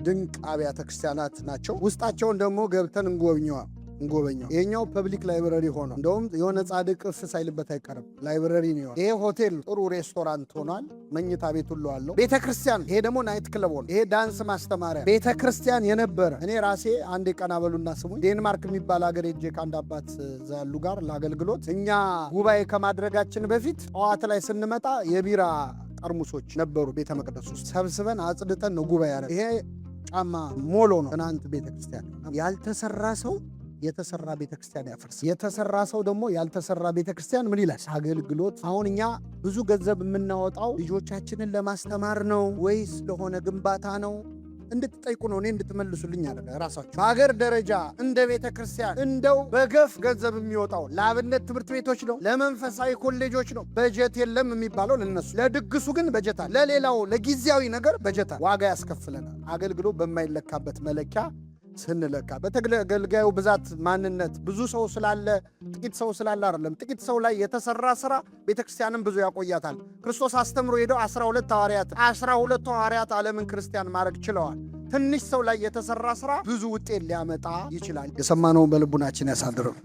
A: ድንቅ አብያተ ክርስቲያናት ናቸው። ውስጣቸውን ደግሞ ገብተን እንጎብኘዋል። እንጎበኘው። ይሄኛው ፐብሊክ ላይብረሪ ሆኖ እንደውም የሆነ ጻድቅ እፍ ሳይልበት አይቀርም ላይብረሪ ነው። ይሄ ሆቴል ጥሩ ሬስቶራንት ሆኗል። መኝታ ቤት ሁሉ አለው። ቤተ ክርስቲያን፣ ይሄ ደግሞ ናይት ክለብ ሆነ። ይሄ ዳንስ ማስተማሪያ ቤተ ክርስቲያን የነበረ እኔ ራሴ አንዴ ቀና በሉና ስሙኝ፣ ዴንማርክ የሚባል ሀገር ሄጄ ከአንድ አባት እዛ ያሉ ጋር ለአገልግሎት እኛ ጉባኤ ከማድረጋችን በፊት ጠዋት ላይ ስንመጣ የቢራ ጠርሙሶች ነበሩ ቤተ መቅደስ ውስጥ ሰብስበን አጽድተን ነው ጉባኤ ያደረግነው። ይሄ ጫማ ሞሎ ነው። ትናንት ቤተክርስቲያን ያልተሰራ ሰው የተሰራ ቤተክርስቲያን ያፈርስ፣ የተሰራ ሰው ደግሞ ያልተሰራ ቤተክርስቲያን ምን ይላል? አገልግሎት። አሁን እኛ ብዙ ገንዘብ የምናወጣው ልጆቻችንን ለማስተማር ነው ወይስ ለሆነ ግንባታ ነው? እንድትጠይቁ ነው፣ እኔ እንድትመልሱልኝ አለ ራሳችሁ። በሀገር ደረጃ እንደ ቤተ ክርስቲያን እንደው በገፍ ገንዘብ የሚወጣው ለአብነት ትምህርት ቤቶች ነው፣ ለመንፈሳዊ ኮሌጆች ነው። በጀት የለም የሚባለው ለነሱ፣ ለድግሱ ግን በጀት አለ። ለሌላው ለጊዜያዊ ነገር በጀት አለ። ዋጋ ያስከፍለናል። አገልግሎት በማይለካበት መለኪያ ስንለካ በተገልጋዩ ብዛት ማንነት ብዙ ሰው ስላለ ጥቂት ሰው ስላለ አይደለም። ጥቂት ሰው ላይ የተሰራ ስራ ቤተክርስቲያንን ብዙ ያቆያታል። ክርስቶስ አስተምሮ ሄደው 12 ሐዋርያት ዓለምን ክርስቲያን ማድረግ ችለዋል። ትንሽ ሰው ላይ የተሰራ ስራ ብዙ ውጤት ሊያመጣ ይችላል። የሰማነውን በልቡናችን ያሳድረው።